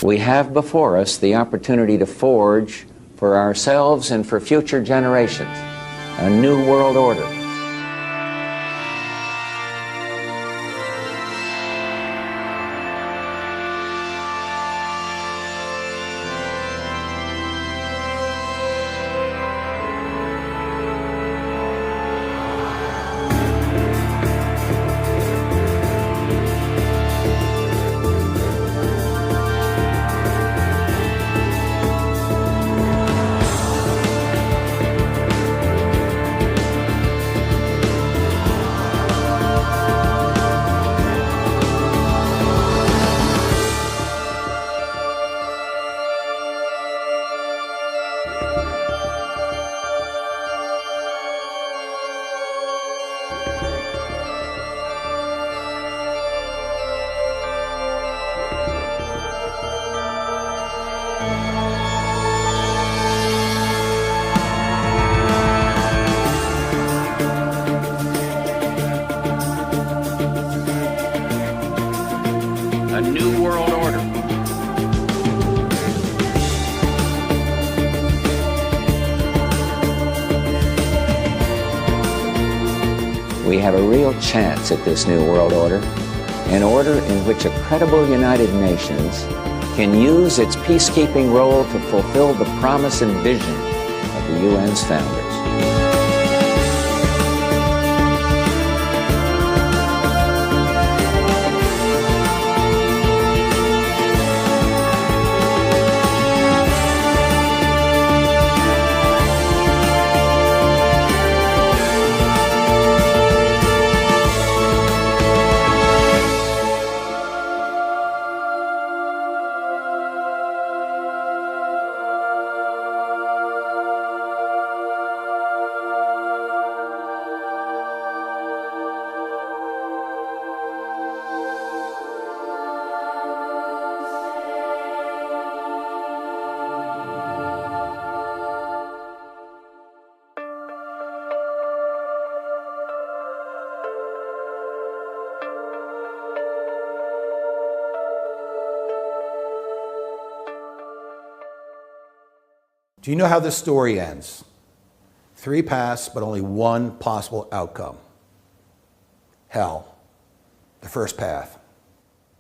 We have before us the opportunity to forge for ourselves and for future generations a new world order. A new world order. We have a real chance at this new world order, an order in which a credible United Nations can use its peacekeeping role to fulfill the promise and vision of the UN's founders. Do you know how this story ends? 3 paths, but only one possible outcome. Hell, the first path.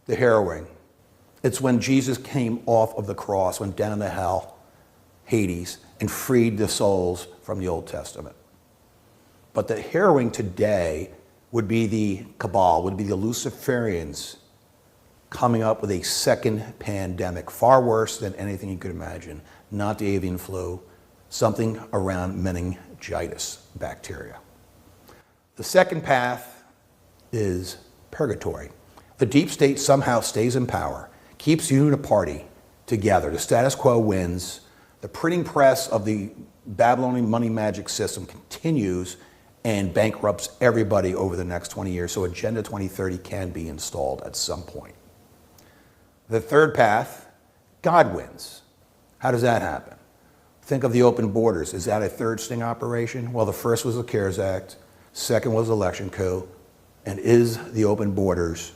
The harrowing. It's when Jesus came off of the cross, went down to hell, Hades, and freed the souls from the Old Testament. But the harrowing today would be the cabal, would be the Luciferians coming up with a second pandemic, far worse than anything you could imagine. Not the avian flu, something around meningitis bacteria. The second path is purgatory. The deep state somehow stays in power, keeps you and a party together. The status quo wins. The printing press of the Babylonian money magic system continues and bankrupts everybody over the next 20 years, so Agenda 2030 can be installed at some point. The third path, God wins. How does that happen? Think of the open borders. Is that a third sting operation? Well, the first was the CARES Act, second was election coup, and is the open borders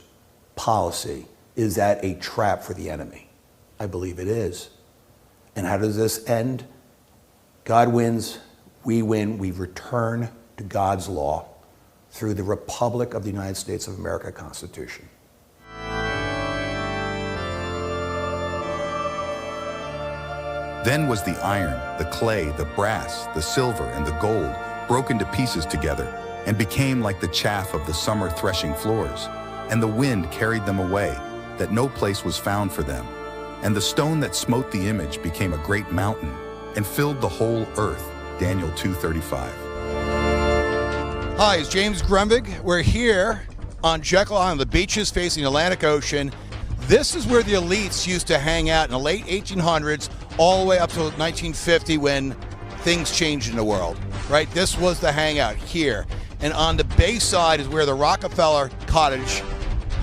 policy, is that a trap for the enemy? I believe it is. And how does this end? God wins, we win, we return to God's law through the Republic of the United States of America Constitution. Then was the iron, the clay, the brass, the silver, and the gold broken to pieces together and became like the chaff of the summer threshing floors. And the wind carried them away, that no place was found for them. And the stone that smote the image became a great mountain and filled the whole earth. Daniel 2:35. Hi, it's James Grunwig. We're here on Jekyll Island, the beaches facing the Atlantic Ocean. This is where the elites used to hang out in the late 1800s, all the way up to 1950 when things changed in the world, right? This was the hangout here. And on the bay side is where the Rockefeller Cottage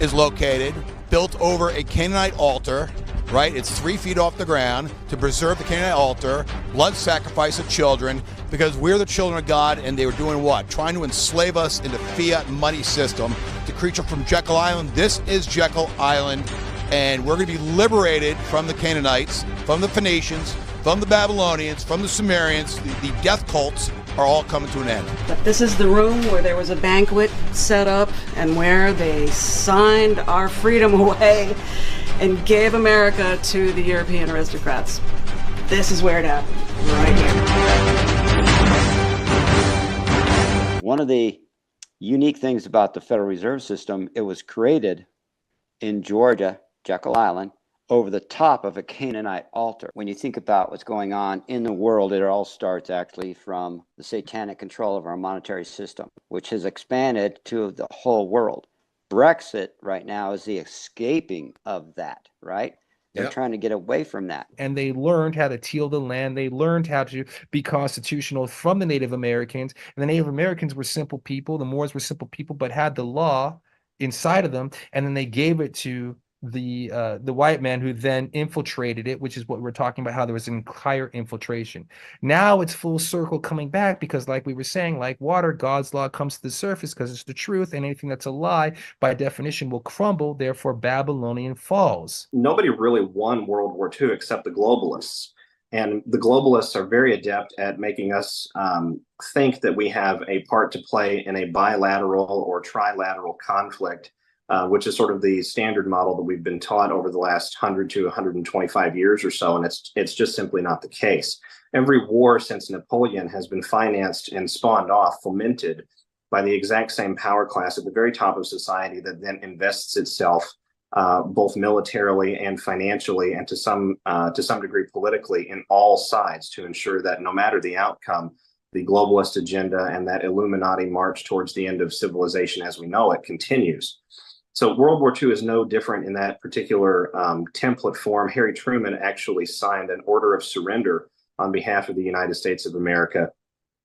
is located, built over a Canaanite altar, right? It's 3 feet off the ground to preserve the Canaanite altar, blood sacrifice of children, because we're the children of God, and they were doing what? Trying to enslave us in the fiat money system. The creature from Jekyll Island. This is Jekyll Island and we're going to be liberated from the Canaanites, from the Phoenicians, from the Babylonians, from the Sumerians. The death cults are all coming to an end. But this is the room where there was a banquet set up and where they signed our freedom away and gave America to the European aristocrats. This is where it happened, right here. One of the unique things about the Federal Reserve System, it was created in Georgia, Jekyll Island, over the top of a Canaanite altar. When you think about what's going on in the world, it all starts actually from the satanic control of our monetary system, which has expanded to the whole world. Brexit right now is the escaping of that, right? They're trying to get away from that. And they learned how to till the land. They learned how to be constitutional from the Native Americans. And the Native Americans were simple people. The Moors were simple people, but had the law inside of them. And then they gave it to the white man, who then infiltrated it, which is what we're talking about, how there was an entire infiltration. Now it's full circle coming back, because like we were saying, like water, God's law comes to the surface because it's the truth, and anything that's a lie by definition will crumble. Therefore Babylonian falls. Nobody really won World War II except the globalists. And the globalists are very adept at making us think that we have a part to play in a bilateral or trilateral conflict, which is sort of the standard model that we've been taught over the last 100 to 125 years or so, and it's just simply not the case. Every war since Napoleon has been financed and spawned off, fomented by the exact same power class at the very top of society that then invests itself both militarily and financially, and to some degree politically, in all sides, to ensure that no matter the outcome, the globalist agenda and that Illuminati march towards the end of civilization as we know it continues. So World War II is no different in that particular template form. Harry Truman actually signed an order of surrender on behalf of the United States of America.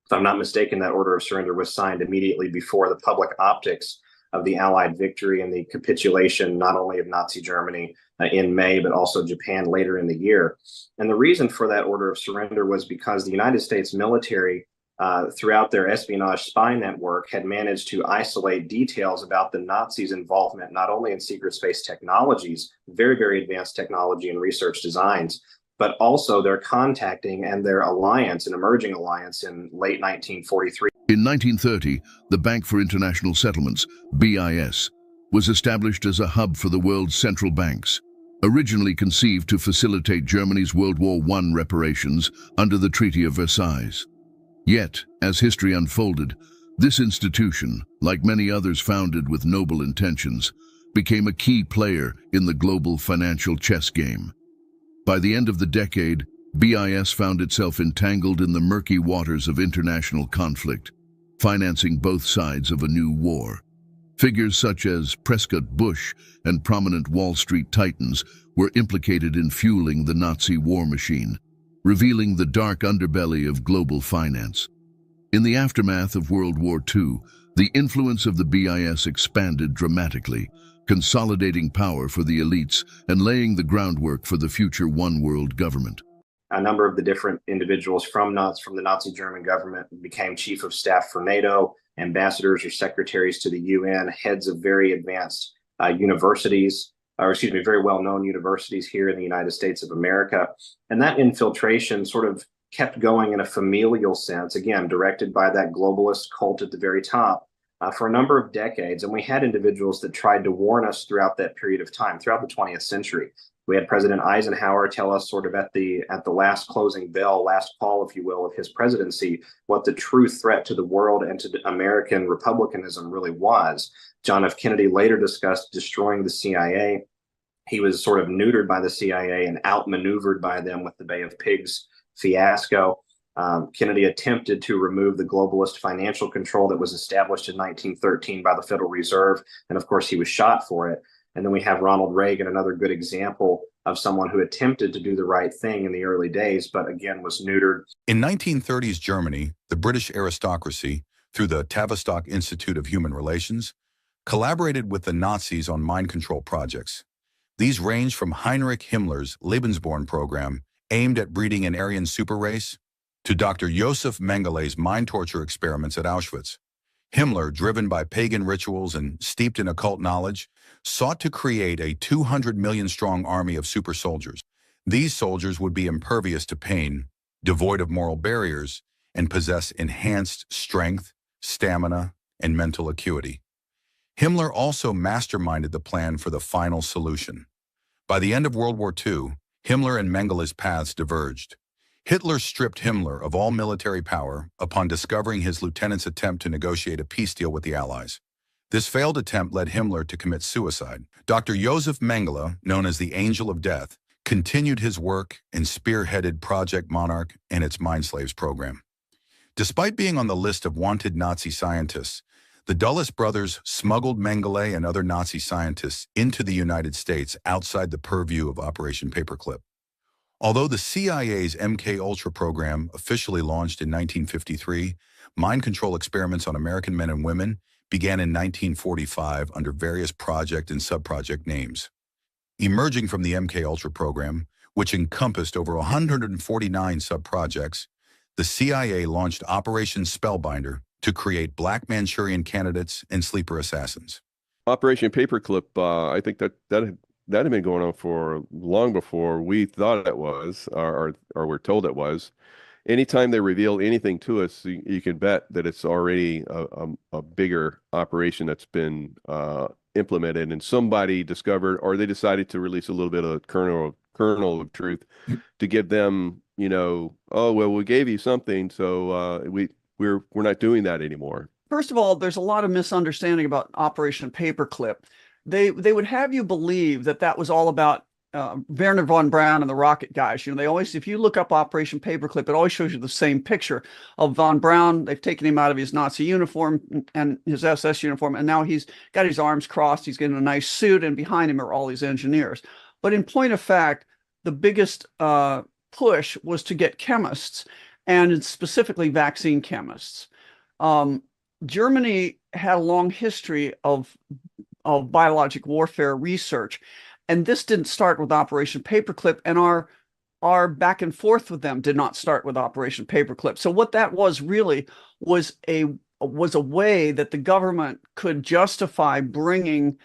If I'm not mistaken, that order of surrender was signed immediately before the public optics of the Allied victory and the capitulation, not only of Nazi Germany in May, but also Japan later in the year. And the reason for that order of surrender was because the United States military, throughout their espionage spy network, had managed to isolate details about the Nazis' involvement, not only in secret space technologies, very, very advanced technology and research designs, but also their contacting and their alliance, an emerging alliance in late 1943. In 1930, the Bank for International Settlements, BIS, was established as a hub for the world's central banks, originally conceived to facilitate Germany's World War I reparations under the Treaty of Versailles. Yet, as history unfolded, this institution, like many others founded with noble intentions, became a key player in the global financial chess game. By the end of the decade, BIS found itself entangled in the murky waters of international conflict, financing both sides of a new war. Figures such as Prescott Bush and prominent Wall Street titans were implicated in fueling the Nazi war machine, revealing the dark underbelly of global finance. In the aftermath of World War II, the influence of the BIS expanded dramatically, consolidating power for the elites and laying the groundwork for the future one-world government. A number of the different individuals from the Nazi German government became chief of staff for NATO, ambassadors or secretaries to the UN, heads of very advanced universities, very well-known universities here in the United States of America. And that infiltration sort of kept going in a familial sense, again, directed by that globalist cult at the very top for a number of decades. And we had individuals that tried to warn us throughout that period of time, throughout the 20th century. We had President Eisenhower tell us sort of at the last closing bell, last call, if you will, of his presidency, what the true threat to the world and to American republicanism really was. John F. Kennedy later discussed destroying the CIA. He was sort of neutered by the CIA and outmaneuvered by them with the Bay of Pigs fiasco. Kennedy attempted to remove the globalist financial control that was established in 1913 by the Federal Reserve, and of course he was shot for it. And then we have Ronald Reagan, another good example of someone who attempted to do the right thing in the early days, but again was neutered. In 1930s Germany, the British aristocracy, through the Tavistock Institute of Human Relations, collaborated with the Nazis on mind control projects. These range from Heinrich Himmler's Lebensborn program, aimed at breeding an Aryan super race, to Dr. Josef Mengelé's mind torture experiments at Auschwitz. Himmler, driven by pagan rituals and steeped in occult knowledge, sought to create a 200 million-strong army of super soldiers. These soldiers would be impervious to pain, devoid of moral barriers, and possess enhanced strength, stamina, and mental acuity. Himmler also masterminded the plan for the final solution. By the end of World War II, Himmler and Mengele's paths diverged. Hitler stripped Himmler of all military power upon discovering his lieutenant's attempt to negotiate a peace deal with the Allies. This failed attempt led Himmler to commit suicide. Dr. Josef Mengele, known as the Angel of Death, continued his work and spearheaded Project Monarch and its Mind Slaves program. Despite being on the list of wanted Nazi scientists, the Dulles brothers smuggled Mengele and other Nazi scientists into the United States outside the purview of Operation Paperclip. Although the CIA's MK-Ultra program officially launched in 1953, mind control experiments on American men and women began in 1945 under various project and subproject names. Emerging from the MK-Ultra program, which encompassed over 149 subprojects, the CIA launched Operation Spellbinder to create Black Manchurian candidates and sleeper assassins. Operation Paperclip, I think that had been going on for long before we thought it was, or were told it was. Anytime they reveal anything to us, you can bet that it's already a bigger operation that's been implemented, and somebody discovered, or they decided to release a little bit of kernel of truth to give them, oh well, we gave you something, so we're not doing that anymore. First of all, there's a lot of misunderstanding about Operation Paperclip. They would have you believe that was all about Wernher von Braun and the rocket guys. They always, if you look up Operation Paperclip, it always shows you the same picture of von Braun. They've taken him out of his Nazi uniform and his SS uniform, and now he's got his arms crossed. He's getting a nice suit, and behind him are all these engineers. But in point of fact, the biggest push was to get chemists, and specifically vaccine chemists. Germany had a long history of biologic warfare research, and this didn't start with Operation Paperclip, and our back and forth with them did not start with Operation Paperclip. So what that was really was a way that the government could justify bringing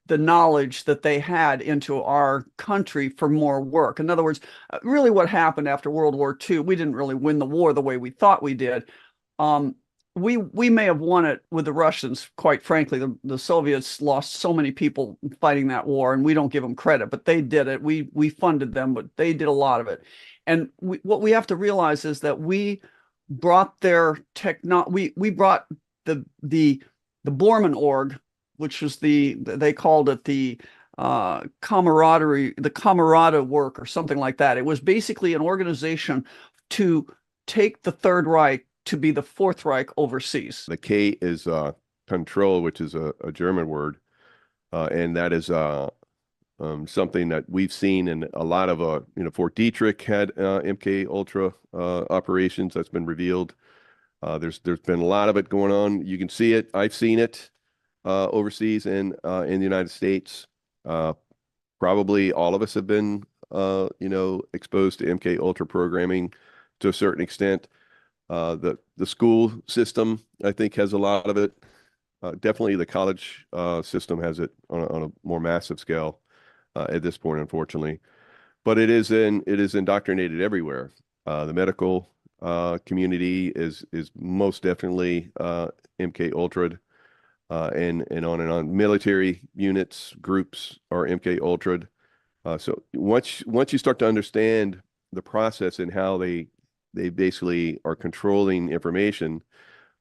the knowledge that they had into our country for more work. In other words, really what happened after World War II, we didn't really win the war the way we thought we did. We may have won it with the Russians, quite frankly. The Soviets lost so many people fighting that war, and we don't give them credit, but they did it. We funded them, but they did a lot of it. And what we have to realize is that we brought their we brought the Bormann org, which was they called it the camaraderie, the Camarada work or something like that. It was basically an organization to take the Third Reich to be the Fourth Reich overseas. The K is control, which is a German word, and that is something that we've seen in a lot of Fort Detrick had MK-Ultra operations that's been revealed. There's been a lot of it going on. You can see it. I've seen it overseas and in the United States. Probably all of us have been exposed to MK-Ultra programming to a certain extent. The school system, I think, has a lot of it. Definitely the college system has it on a more massive scale at this point, unfortunately. But it is indoctrinated everywhere. The medical community is most definitely MK-Ultra'd, and on and on. Military units, groups are MK-Ultra'd. So once you start to understand the process and how they basically are controlling information,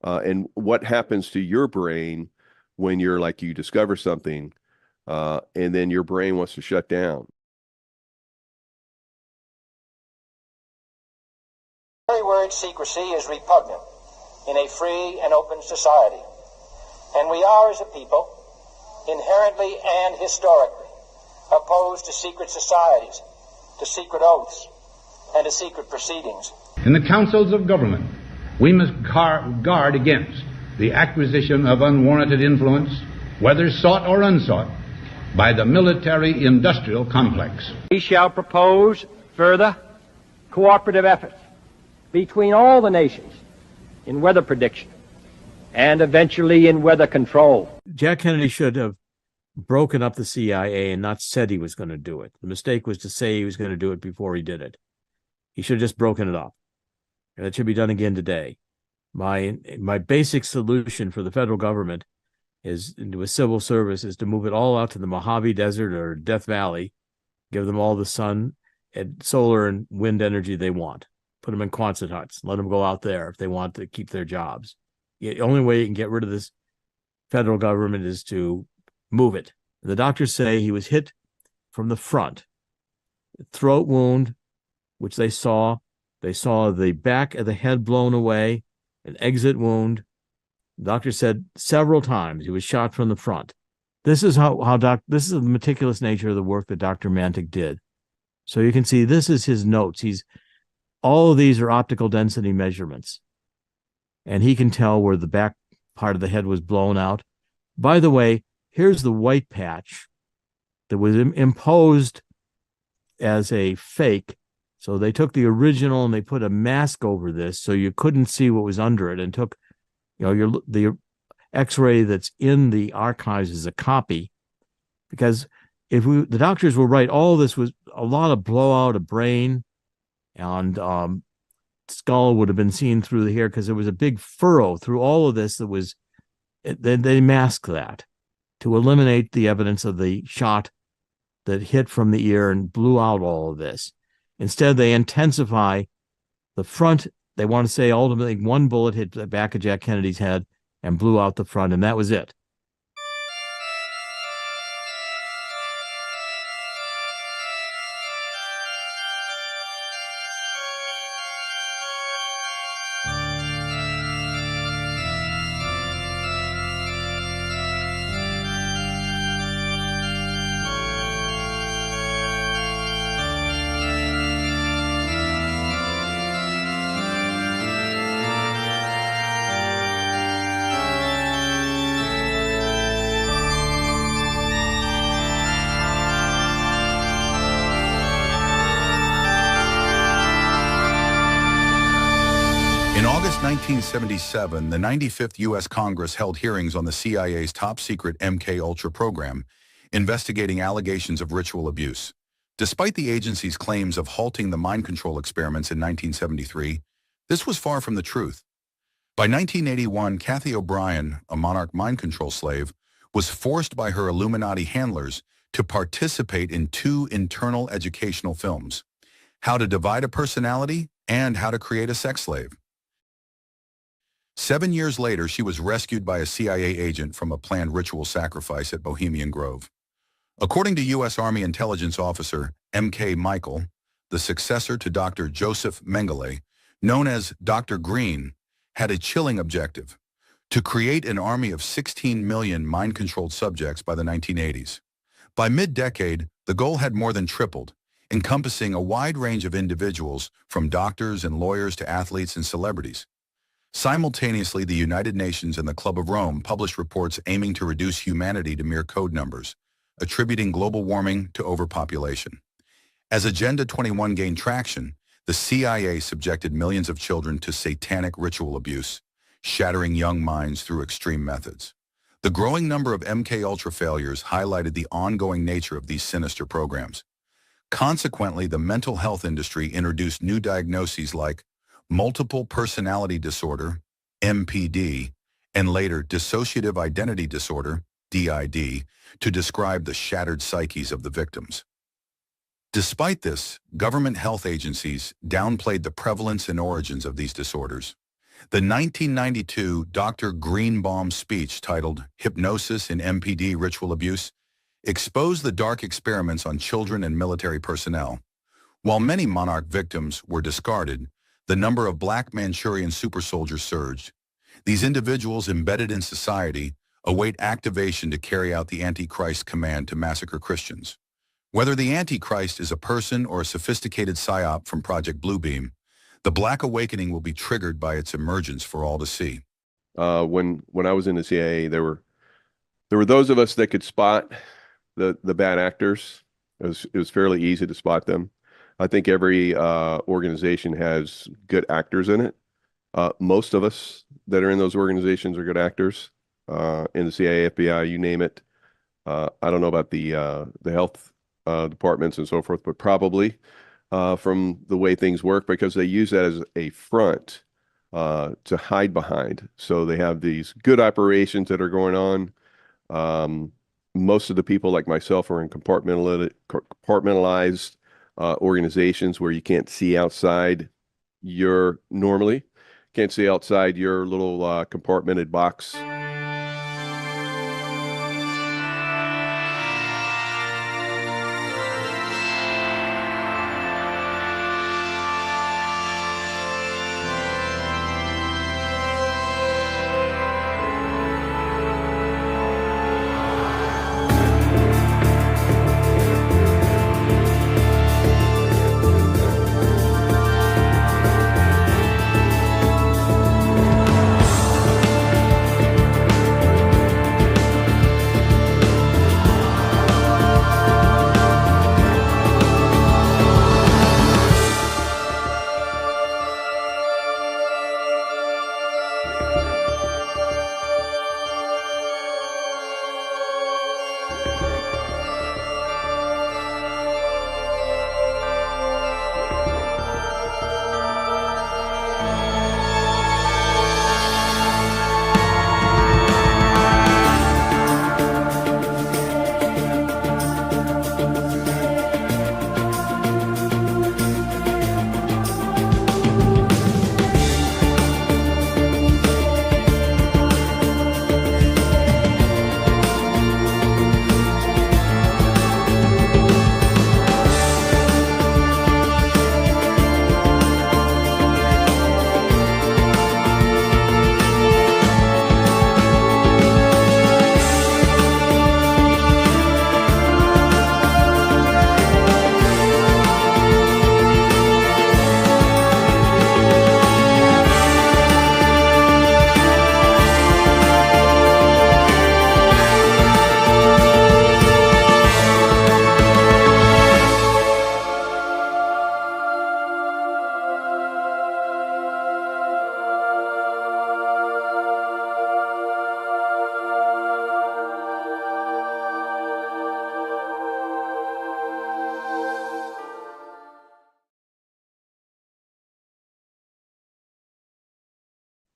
and what happens to your brain when you discover something, and then your brain wants to shut down. The very word secrecy is repugnant in a free and open society, and we are, as a people, inherently and historically opposed to secret societies, to secret oaths, and to secret proceedings. In the councils of government, we must guard against the acquisition of unwarranted influence, whether sought or unsought, by the military-industrial complex. We shall propose further cooperative efforts between all the nations in weather prediction and eventually in weather control. Jack Kennedy should have broken up the CIA and not said he was going to do it. The mistake was to say he was going to do it before he did it. He should have just broken it up. And it should be done again today. My basic solution for the federal government is, with civil service, is to move it all out to the Mojave Desert or Death Valley, give them all the sun and solar and wind energy they want. Put them in Quonset huts. Let them go out there if they want to keep their jobs. The only way you can get rid of this federal government is to move it. The doctors say he was hit from the front, throat wound, which they saw. They saw the back of the head blown away, an exit wound. The doctor said several times he was shot from the front. This is this is the meticulous nature of the work that Dr. Mantic did. So you can see this is his notes. All of these are optical density measurements. And he can tell where the back part of the head was blown out. By the way, here's the white patch that was imposed as a fake. So they took the original and they put a mask over this so you couldn't see what was under it, and took, the X-ray that's in the archives as a copy, because the doctors were right, all this was a lot of blowout of brain, and skull would have been seen through the hair because there was a big furrow through all of this that was, they masked that to eliminate the evidence of the shot that hit from the ear and blew out all of this. Instead, they intensify the front. They want to say ultimately one bullet hit the back of Jack Kennedy's head and blew out the front, and that was it. In August 1977, the 95th U.S. Congress held hearings on the CIA's top-secret MK-Ultra program, investigating allegations of ritual abuse. Despite the agency's claims of halting the mind control experiments in 1973, this was far from the truth. By 1981, Kathy O'Brien, a Monarch mind control slave, was forced by her Illuminati handlers to participate in 2 internal educational films, How to Divide a Personality and How to Create a Sex Slave. 7 years later, she was rescued by a CIA agent from a planned ritual sacrifice at Bohemian Grove. According to U.S. Army intelligence officer M.K. Michael, the successor to Dr. Joseph Mengele, known as Dr. Green, had a chilling objective: to create an army of 16 million mind-controlled subjects by the 1980s. By mid-decade, the goal had more than tripled, encompassing a wide range of individuals, from doctors and lawyers to athletes and celebrities. Simultaneously, the United Nations and the Club of Rome published reports aiming to reduce humanity to mere code numbers, attributing global warming to overpopulation. As Agenda 21 gained traction, the CIA subjected millions of children to satanic ritual abuse, shattering young minds through extreme methods. The growing number of MK-Ultra failures highlighted the ongoing nature of these sinister programs. Consequently, the mental health industry introduced new diagnoses like multiple personality disorder, MPD, and later dissociative identity disorder, DID, to describe the shattered psyches of the victims. Despite this, government health agencies downplayed the prevalence and origins of these disorders. The 1992 Dr. Greenbaum speech titled Hypnosis in MPD Ritual Abuse exposed the dark experiments on children and military personnel. While many Monarch victims were discarded, the number of black Manchurian super soldiers surged. These individuals, embedded in society, await activation to carry out the Antichrist command to massacre Christians. Whether the Antichrist is a person or a sophisticated psyop from Project Bluebeam, the Black Awakening will be triggered by its emergence for all to see. When I was in the CIA, there were those of us that could spot the bad actors. It was fairly easy to spot them. I think every organization has good actors in it, Most of us that are in those organizations are good actors. In the CIA, FBI, you name it. I don't know about the health departments and so forth, but probably from the way things work, because they use that as a front to hide behind. So they have these good operations that are going on. Most of the people like myself are in compartmentalized organizations where you can't see outside your little compartmented box.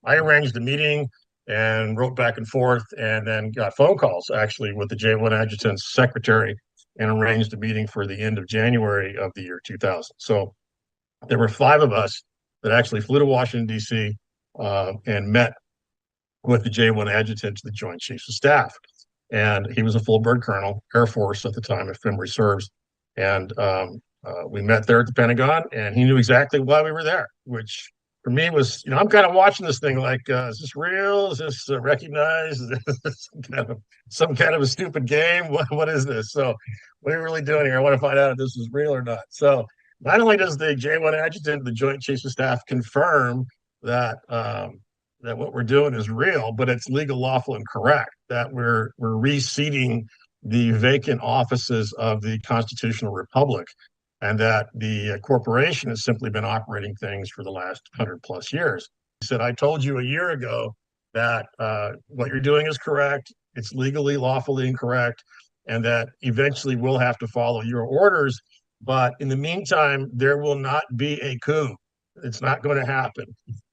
I arranged the meeting and wrote back and forth, and then got phone calls actually with the J1 adjutant's secretary and arranged a meeting for the end of January of the year 2000. So there were 5 of us that actually flew to Washington, D.C. And met with the J1 adjutant to the Joint Chiefs of Staff. And he was a full bird colonel, Air Force at the time, if memory serves. And we met there at the Pentagon, and he knew exactly why we were there, which for me was, I'm kind of watching this thing like, is this real? Is this recognized? Is this some kind of a stupid game? What is this? So what are you really doing here? I want to find out if this is real or not. So not only does the J1 adjutant, the Joint Chiefs of Staff, confirm that that what we're doing is real, but it's legal, lawful, and correct, that we're reseating the vacant offices of the constitutional republic, and that the corporation has simply been operating things for the last 100+ years. He said, I told you a year ago that what you're doing is correct, it's legally, lawfully, and correct, and that eventually we'll have to follow your orders. But in the meantime, there will not be a coup. It's not going to happen.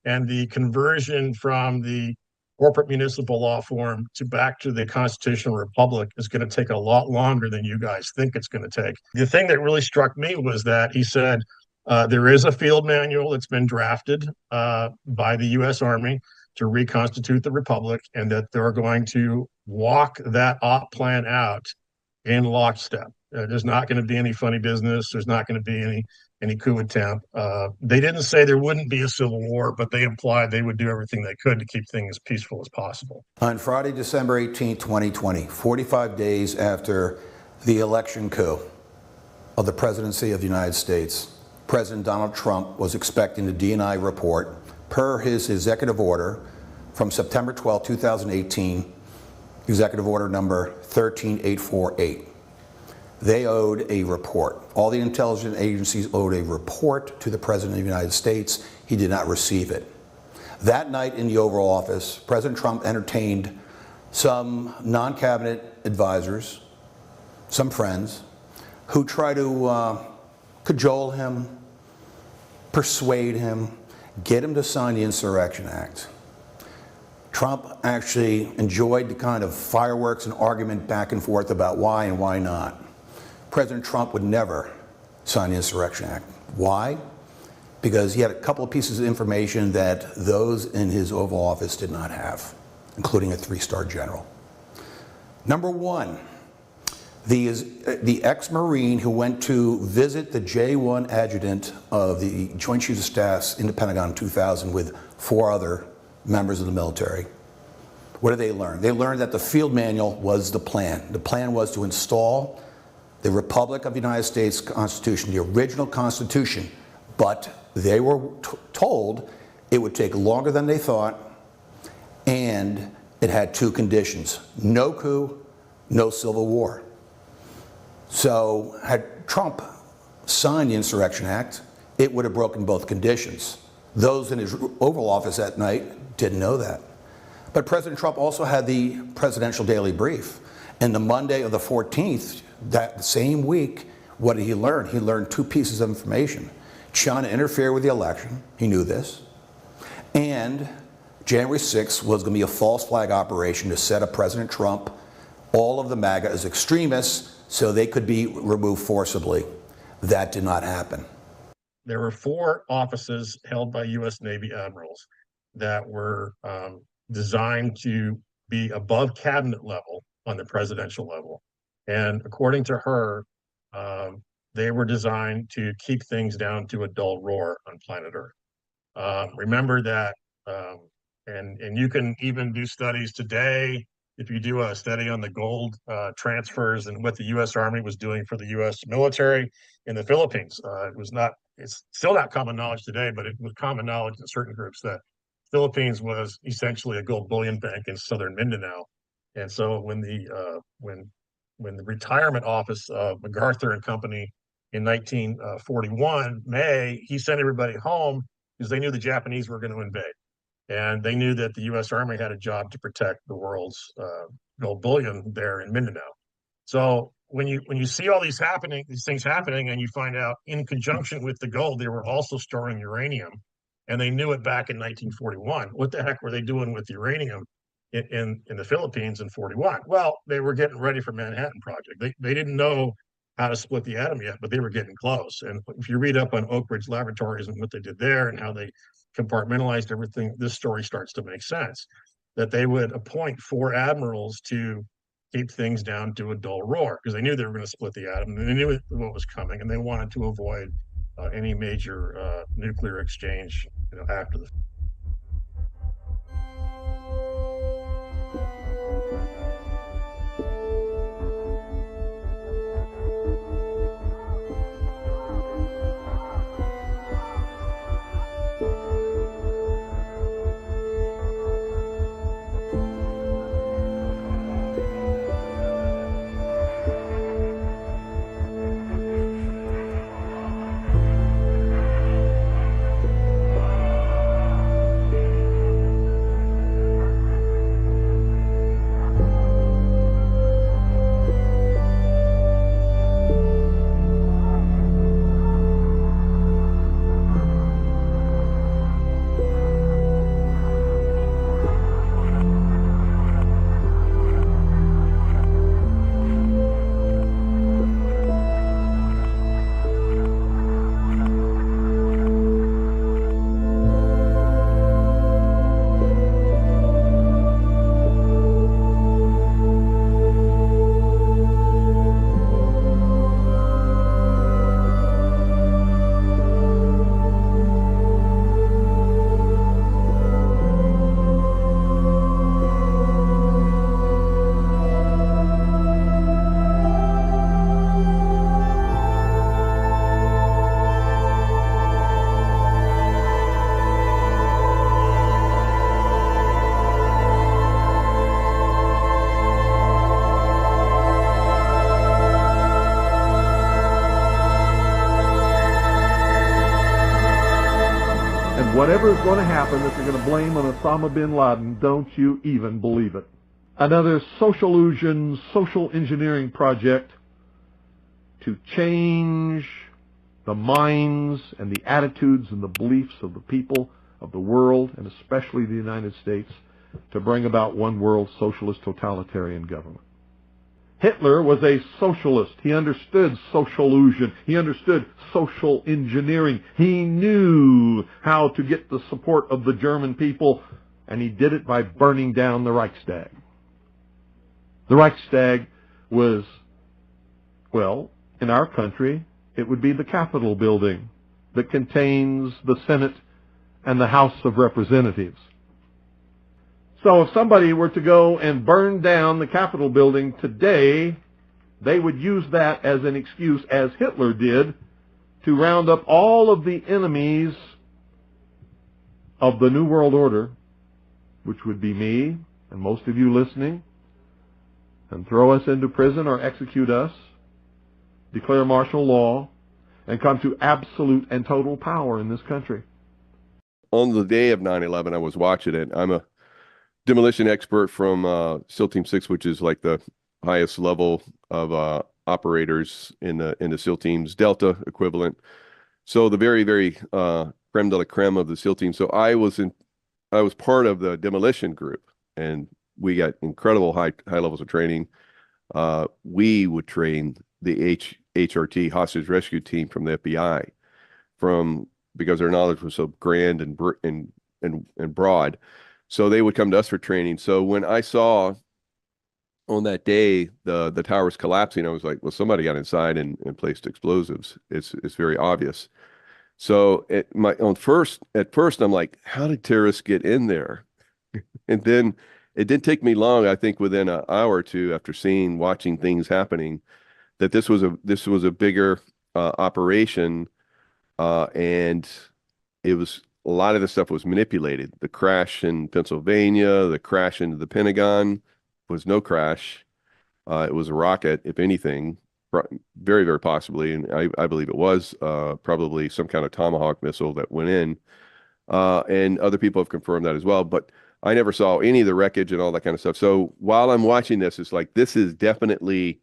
And the conversion from the corporate municipal law form to back to the constitutional republic is going to take a lot longer than you guys think it's going to take. The thing that really struck me was that he said there is a field manual that's been drafted by the U.S. Army to reconstitute the republic, and that they're going to walk that op plan out in lockstep. There's not going to be any funny business. There's not going to be any coup attempt. They didn't say there wouldn't be a civil war, but they implied they would do everything they could to keep things as peaceful as possible. On Friday, December 18, 2020, 45 days after the election coup of the presidency of the United States, President Donald Trump was expecting the DNI report per his executive order from September 12, 2018, executive order number 13848. They owed a report. All the intelligence agencies owed a report to the President of the United States. He did not receive it. That night in the Oval Office, President Trump entertained some non-cabinet advisors, some friends, who try to cajole him, persuade him, get him to sign the Insurrection Act. Trump actually enjoyed the kind of fireworks and argument back and forth about why and why not. President Trump would never sign the Insurrection Act. Why? Because he had a couple of pieces of information that those in his Oval Office did not have, including a 3-star general. Number one, the ex-Marine who went to visit the J-1 adjutant of the Joint Chiefs of Staff in the Pentagon in 2000 with 4 other members of the military. What did they learn? They learned that the field manual was the plan. The plan was to install the Republic of the United States Constitution, the original Constitution, but they were told it would take longer than they thought, and it had 2 conditions: no coup, no civil war. So had Trump signed the Insurrection Act, it would have broken both conditions. Those in his Oval Office that night didn't know that. But President Trump also had the Presidential Daily Brief. And the Monday of the 14th, that same week, what did he learn? He learned 2 pieces of information. China interfered with the election. He knew this. And January 6th was going to be a false flag operation to set up President Trump, all of the MAGA as extremists, so they could be removed forcibly. That did not happen. There were 4 offices held by U.S. Navy admirals that were designed to be above cabinet level on the presidential level. And according to her, they were designed to keep things down to a dull roar on planet Earth. Remember that, and you can even do studies today. If you do a study on the gold transfers and what the U.S. Army was doing for the U.S. military in the Philippines, it's still not common knowledge today, but it was common knowledge in certain groups that Philippines was essentially a gold bullion bank in southern Mindanao. And so when the retirement office of MacArthur and Company in 1941, May, he sent everybody home because they knew the Japanese were going to invade. And they knew that the U.S. Army had a job to protect the world's gold bullion there in Mindanao. So when you see all these things happening, and you find out in conjunction with the gold, they were also storing uranium, and they knew it back in 1941. What the heck were they doing with uranium in the Philippines in 41? Well, they were getting ready for Manhattan Project. They didn't know how to split the atom yet, but they were getting close. And if you read up on Oak Ridge Laboratories and what they did there and how they compartmentalized everything, this story starts to make sense. That they would appoint 4 admirals to keep things down to a dull roar because they knew they were going to split the atom, and they knew what was coming, and they wanted to avoid any major nuclear exchange, after the. whatever is going to happen that they're going to blame on Osama bin Laden, don't you even believe it. Another social illusion, social engineering project to change the minds and the attitudes and the beliefs of the people of the world, and especially the United States, to bring about one world socialist totalitarian government. Hitler was a socialist. He understood social illusion. He understood social engineering. He knew how to get the support of the German people, and he did it by burning down the Reichstag. The Reichstag was, well, in our country, it would be the Capitol building that contains the Senate and the House of Representatives. So if somebody were to go and burn down the Capitol building today, they would use that as an excuse, as Hitler did, to round up all of the enemies of the New World Order, which would be me and most of you listening, and throw us into prison or execute us, declare martial law, and come to absolute and total power in this country. On the day of 9/11, I was watching it. I'm a demolition expert from SEAL Team 6, which is like the highest level of operators in the SEAL Teams, Delta equivalent. So the very, very creme de la creme of the SEAL Team. So I was part of the demolition group, and we got incredible high levels of training. We would train the HRT, hostage rescue team, from the FBI, because their knowledge was so grand and broad. So they would come to us for training. So when I saw on that day the towers collapsing, I was like, well, somebody got inside and placed explosives. It's very obvious. So at first I'm like, how did terrorists get in there? And then it didn't take me long, I think within an hour or two after watching things happening, that this was a bigger operation, and it was, a lot of the stuff was manipulated. The crash in Pennsylvania, the crash into the Pentagon was no crash. It was a rocket, if anything, very, very possibly, and I believe it was probably some kind of Tomahawk missile that went in, and other people have confirmed that as well. But I never saw any of the wreckage and all that kind of stuff. So while I'm watching this, it's like, this is definitely,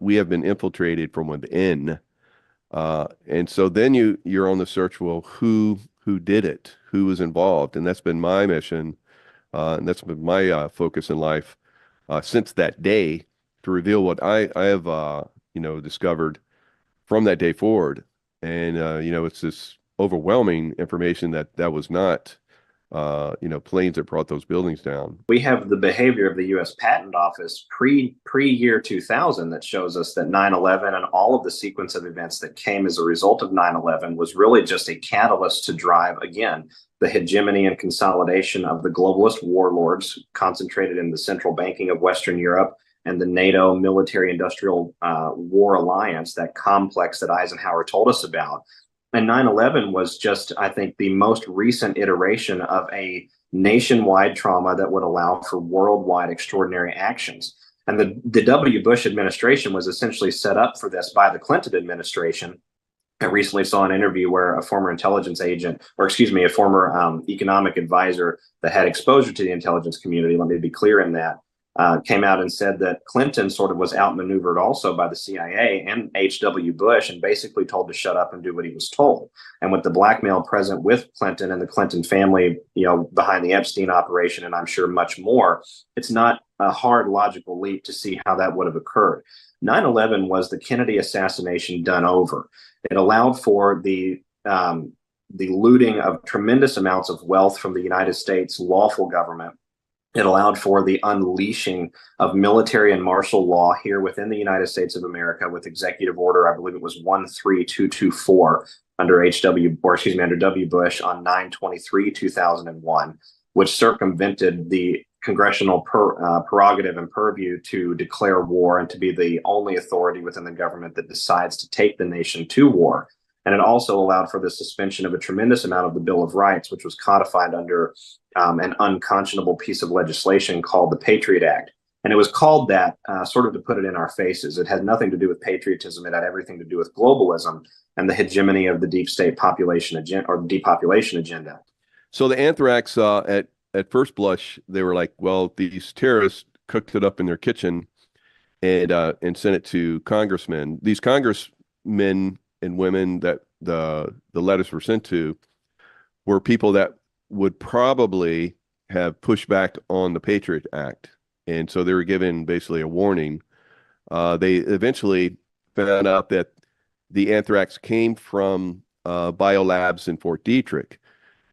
we have been infiltrated from within. And so then you're on the search, well, who did it? Who was involved? And that's been my mission, and that's been my focus in life since that day, to reveal what I have discovered from that day forward. And it's this overwhelming information that was not planes that brought those buildings down. We have the behavior of the U.S. Patent Office pre-year 2000 that shows us that 9/11 and all of the sequence of events that came as a result of 9/11 was really just a catalyst to drive, again, the hegemony and consolidation of the globalist warlords concentrated in the central banking of Western Europe and the NATO military-industrial war alliance, that complex that Eisenhower told us about. And 9/11 was just, I think, the most recent iteration of a nationwide trauma that would allow for worldwide extraordinary actions. And the W. Bush administration was essentially set up for this by the Clinton administration. I recently saw an interview where a former intelligence agent, or excuse me, a former economic advisor that had exposure to the intelligence community, let me be clear in that, came out and said that Clinton sort of was outmaneuvered also by the CIA and H.W. Bush, and basically told to shut up and do what he was told. And with the blackmail present with Clinton and the Clinton family, behind the Epstein operation, and I'm sure much more, it's not a hard logical leap to see how that would have occurred. 9/11 was the Kennedy assassination done over. It allowed for the looting of tremendous amounts of wealth from the United States lawful government. It allowed for the unleashing of military and martial law here within the United States of America with executive order, I believe it was 13224 under W. Bush on 9/23/2001, which circumvented the congressional prerogative and purview to declare war and to be the only authority within the government that decides to take the nation to war. And it also allowed for the suspension of a tremendous amount of the Bill of Rights, which was codified under an unconscionable piece of legislation called the Patriot Act. And it was called that sort of to put it in our faces. It had nothing to do with patriotism. It had everything to do with globalism and the hegemony of the deep state population agenda, or depopulation agenda. So the anthrax, at first blush, they were like, well, these terrorists cooked it up in their kitchen and sent it to congressmen. These congressmen and women that the letters were sent to were people that would probably have pushed back on the Patriot Act. And so they were given basically a warning. They eventually found out that the anthrax came from biolabs in Fort Detrick.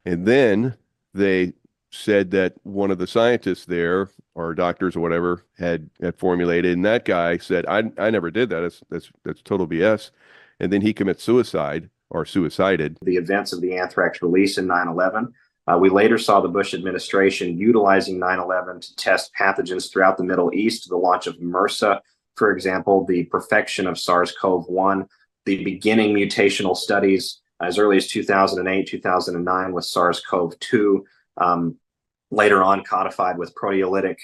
And then they said that one of the scientists there, or doctors or whatever, had formulated, and that guy said, I never did that. That's total BS. And then he commits suicide or suicided. The events of the anthrax release in 9/11. We later saw the Bush administration utilizing 9/11 to test pathogens throughout the Middle East, the launch of MRSA, for example, the perfection of SARS-CoV-1, the beginning mutational studies as early as 2008, 2009 with SARS-CoV-2, later on codified with proteolytic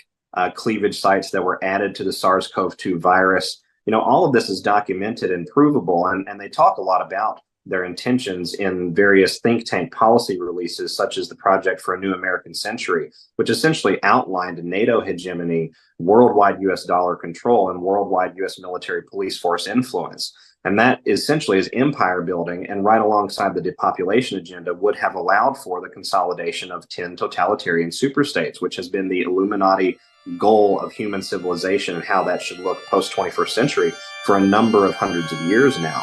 cleavage sites that were added to the SARS-CoV-2 virus. You know, all of this is documented and provable, and they talk a lot about their intentions in various think tank policy releases, such as the Project for a New American Century, which essentially outlined NATO hegemony, worldwide US dollar control, and worldwide US military police force influence. And that essentially is empire building, and right alongside the depopulation agenda would have allowed for the consolidation of 10 totalitarian superstates, which has been the Illuminati goal of human civilization and how that should look post-21st century for a number of hundreds of years now.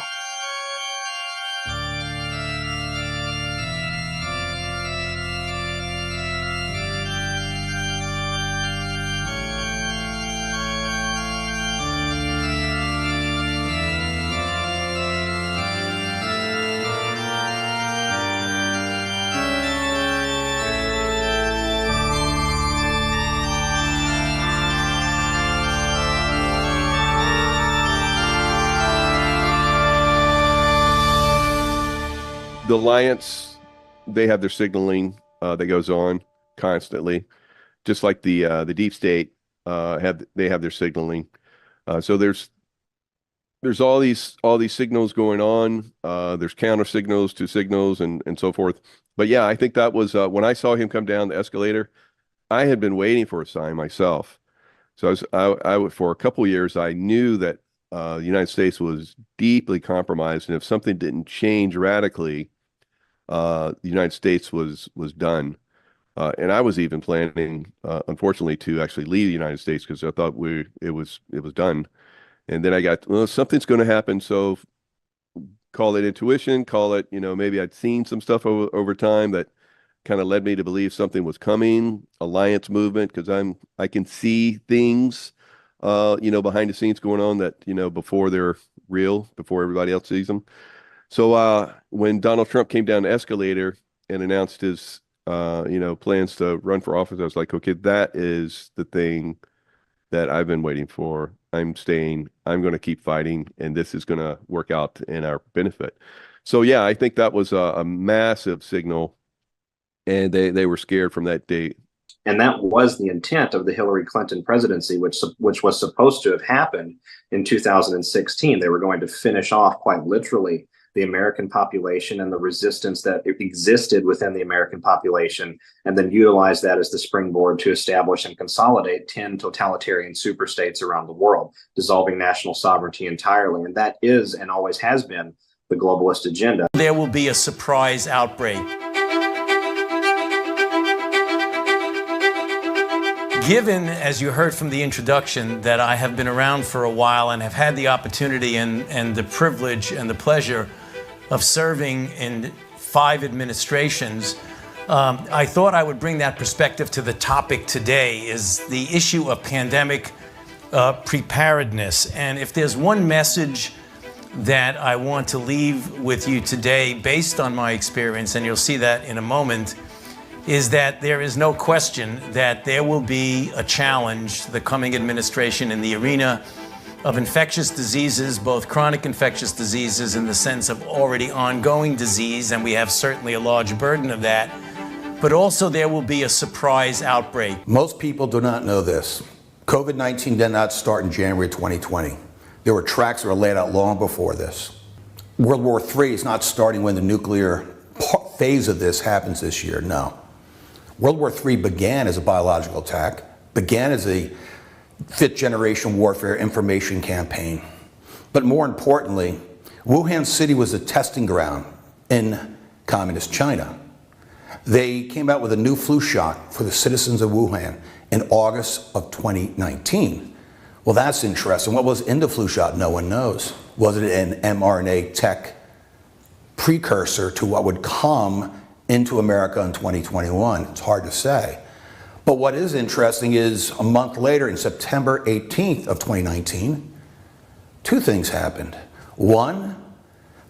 The Alliance, they have their signaling that goes on constantly, just like the deep state they have their signaling. So there's all these signals going on. There's counter signals to signals and so forth. But yeah, I think that was when I saw him come down the escalator, I had been waiting for a sign myself. So I for a couple of years, I knew that the United States was deeply compromised, and if something didn't change radically, the United States was done. And I was even planning, unfortunately, to actually leave the United States because I thought it was done. And then I got, well, something's going to happen. So call it intuition, call it, maybe I'd seen some stuff over time that kind of led me to believe something was coming, alliance movement, because I can see things, behind the scenes going on that, before they're real, before everybody else sees them. So when Donald Trump came down the escalator and announced his, plans to run for office, I was like, okay, that is the thing that I've been waiting for. I'm staying. I'm going to keep fighting, and this is going to work out in our benefit. So yeah, I think that was a massive signal, and they were scared from that date. And that was the intent of the Hillary Clinton presidency, which was supposed to have happened in 2016. They were going to finish off quite literally the American population and the resistance that existed within the American population, and then utilize that as the springboard to establish and consolidate 10 totalitarian superstates around the world, dissolving national sovereignty entirely. And that is and always has been the globalist agenda. There will be a surprise outbreak. Given, as you heard from the introduction, that I have been around for a while and have had the opportunity and the privilege and the pleasure of serving in 5 administrations, I thought I would bring that perspective to the topic today, is the issue of pandemic preparedness. And if there's one message that I want to leave with you today, based on my experience, and you'll see that in a moment, is that there is no question that there will be a challenge to the coming administration in the arena of infectious diseases, both chronic infectious diseases in the sense of already ongoing disease, and we have certainly a large burden of that, but also there will be a surprise outbreak. Most people do not know this. COVID-19 did not start in January 2020. There were tracks that were laid out long before this. World War III is not starting when the nuclear phase of this happens this year, no. World War III began as a biological attack, began as a fifth generation warfare information campaign. But more importantly, Wuhan City was a testing ground in communist China. They came out with a new flu shot for the citizens of Wuhan in August of 2019. Well, that's interesting. What was in the flu shot? No one knows. Was it an mRNA tech precursor to what would come into America in 2021? It's hard to say. But what is interesting is a month later, in September 18th of 2019, two things happened. One,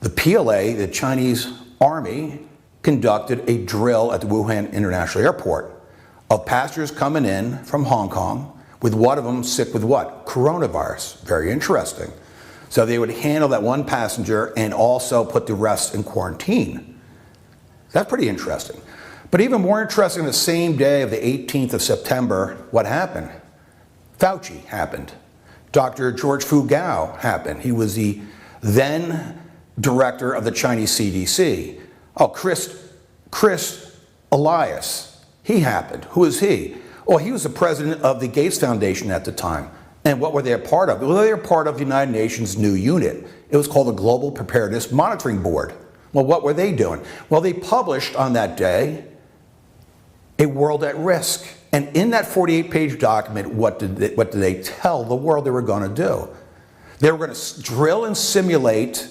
the PLA, the Chinese Army, conducted a drill at the Wuhan International Airport of passengers coming in from Hong Kong, with one of them sick with what? Coronavirus. Very interesting. So they would handle that one passenger and also put the rest in quarantine. That's pretty interesting. But even more interesting, the same day of the 18th of September, what happened? Fauci happened. Dr. George Fugao happened. He was the then director of the Chinese CDC. Oh, Chris Elias, he happened. Who is he? Well, he was the president of the Gates Foundation at the time. And what were they a part of? Well, they were part of the United Nations' new unit. It was called the Global Preparedness Monitoring Board. Well, what were they doing? Well, they published on that day a world at risk. And in that 48-page document, what did they tell the world they were going to do? They were going to drill and simulate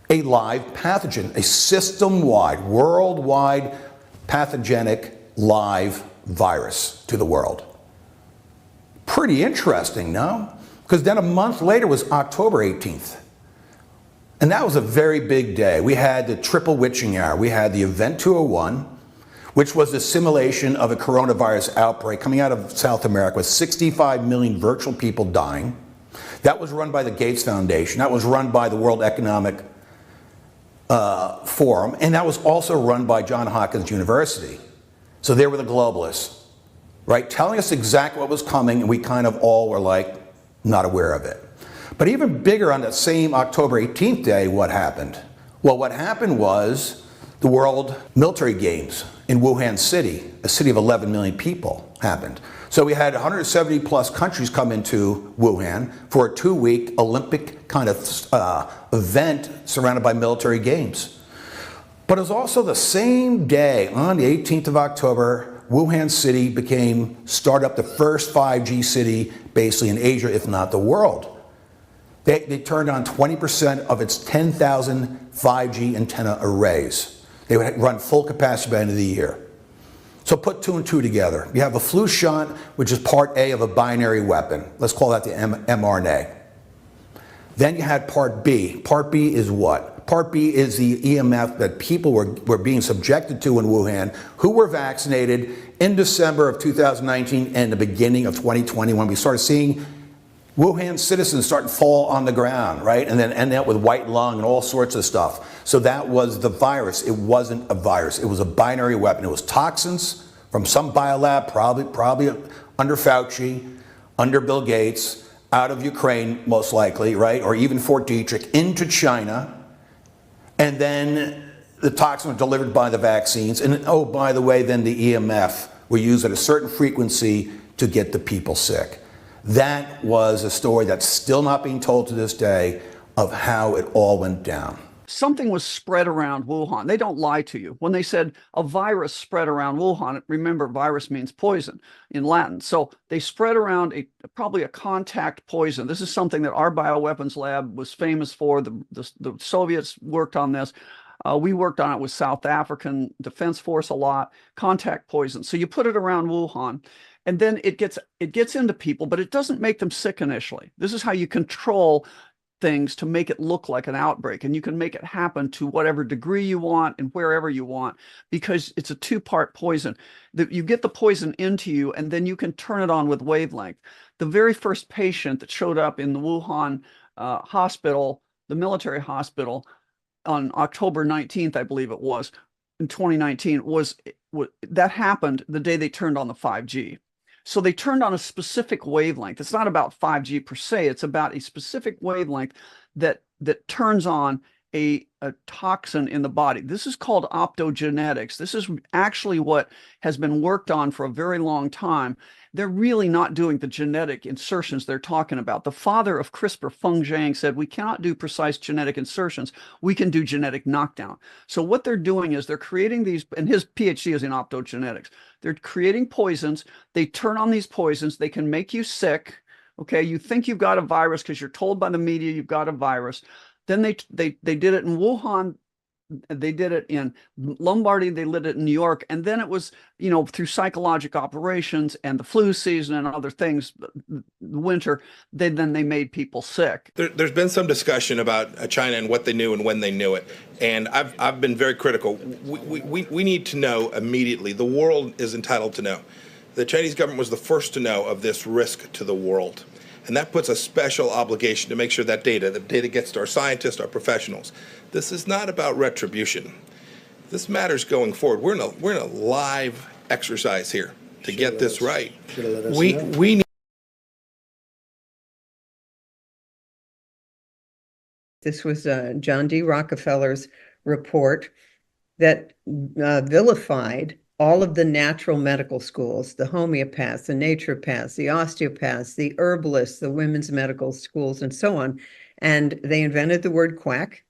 a live pathogen, a system-wide, worldwide pathogenic live virus to the world. Pretty interesting, no? Because then a month later was October 18th. And that was a very big day. We had the triple witching hour. We had the Event 201, which was the simulation of a coronavirus outbreak coming out of South America with 65 million virtual people dying. That was run by the Gates Foundation. That was run by the World Economic Forum. And that was also run by Johns Hopkins University. So they were the globalists, right? Telling us exactly what was coming, and we kind of all were like, not aware of it. But even bigger, on that same October 18th day, what happened? Well, what happened was the World Military Games in Wuhan City, a city of 11 million people, happened. So we had 170 plus countries come into Wuhan for a 2-week Olympic kind of event surrounded by military games. But it was also the same day, on the 18th of October, Wuhan City started up the first 5G city basically in Asia, if not the world. They turned on 20% of its 10,000 5G antenna arrays. They would run full capacity by the end of the year. So put two and two together. You have a flu shot, which is part A of a binary weapon. Let's call that the mRNA. Then you had part B. Part B is what? Part B is the EMF that people were being subjected to in Wuhan, who were vaccinated in December of 2019 and the beginning of 2020, when we started seeing Wuhan citizens start to fall on the ground, right? And then end up with white lung and all sorts of stuff. So that was the virus. It wasn't a virus. It was a binary weapon. It was toxins from some biolab, probably under Fauci, under Bill Gates, out of Ukraine, most likely, right? Or even Fort Detrick, into China. And then the toxins were delivered by the vaccines. And oh, by the way, then the EMF were used at a certain frequency to get the people sick. That was a story that's still not being told to this day of how it all went down. Something was spread around Wuhan. They don't lie to you. When they said a virus spread around Wuhan, remember, virus means poison in Latin. So they spread around probably a contact poison. This is something that our bioweapons lab was famous for. The Soviets worked on this. We worked on it with South African Defense Force a lot. Contact poison. So you put it around Wuhan, and then it gets into people, but it doesn't make them sick initially. This is how you control things to make it look like an outbreak, and you can make it happen to whatever degree you want and wherever you want, because it's a two-part poison. You get the poison into you, and then you can turn it on with wavelength. The very first patient that showed up in the Wuhan hospital, the military hospital, on October 19th, I believe it was, in 2019, that happened the day they turned on the 5G. So they turned on a specific wavelength. It's not about 5G per se. It's about a specific wavelength that turns on a toxin in the body. This is called optogenetics. This is actually what has been worked on for a very long time. They're really not doing the genetic insertions they're talking about. The father of CRISPR, Feng Zhang, said, we cannot do precise genetic insertions. We can do genetic knockdown. So what they're doing is they're creating these, and his PhD is in optogenetics. They're creating poisons. They turn on these poisons. They can make you sick. Okay, you think you've got a virus because you're told by the media you've got a virus. Then they did it in Wuhan, they did it in Lombardy, they did it in New York, and then it was, you know, through psychological operations and the flu season and other things, the winter, then they made people sick. There's been some discussion about China and what they knew and when they knew it, and I've been very critical. We need to know immediately. The world is entitled to know. The Chinese government was the first to know of this risk to the world. And that puts a special obligation to make sure that the data gets to our scientists, our professionals. This is not about retribution. This matters going forward. We're in a live exercise here to get this right. We need. This was John D. Rockefeller's report that vilified all of the natural medical schools, the homeopaths, the naturopaths, the osteopaths, the herbalists, the women's medical schools, and so on. And they invented the word quack,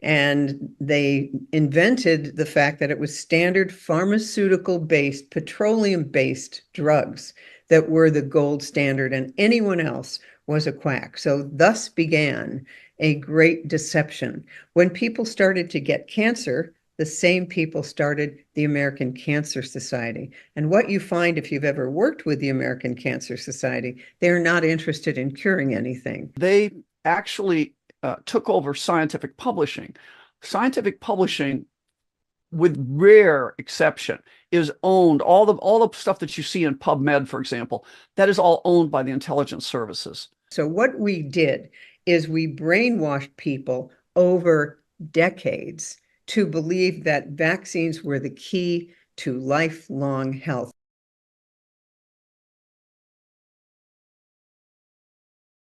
and they invented the fact that it was standard pharmaceutical-based, petroleum-based drugs that were the gold standard, and anyone else was a quack. So thus began a great deception. When people started to get cancer, the same people started the American Cancer Society. And what you find if you've ever worked with the American Cancer Society, they're not interested in curing anything. They actually took over scientific publishing. Scientific publishing, with rare exception, is owned. All the stuff that you see in PubMed, for example, that is all owned by the intelligence services. So what we did is we brainwashed people over decades to believe that vaccines were the key to lifelong health.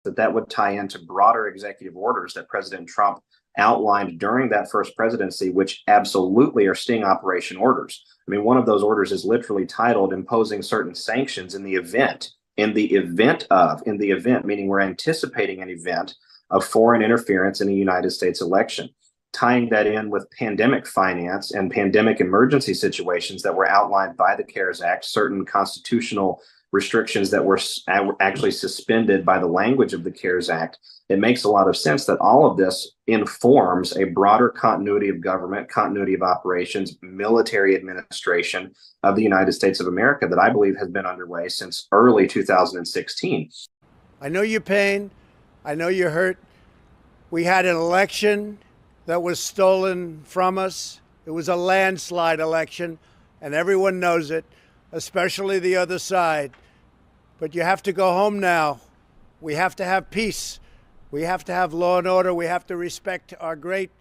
That would tie into broader executive orders that President Trump outlined during that first presidency, which absolutely are sting operation orders. I mean, one of those orders is literally titled imposing certain sanctions in the event, meaning we're anticipating an event of foreign interference in a United States election, tying that in with pandemic finance and pandemic emergency situations that were outlined by the CARES Act, certain constitutional restrictions that were actually suspended by the language of the CARES Act. It makes a lot of sense that all of this informs a broader continuity of government, continuity of operations, military administration of the United States of America that I believe has been underway since early 2016. I know your pain. I know you're hurt. We had an election that was stolen from us. It was a landslide election, and everyone knows it, especially the other side. But you have to go home now. We have to have peace. We have to have law and order. We have to respect our great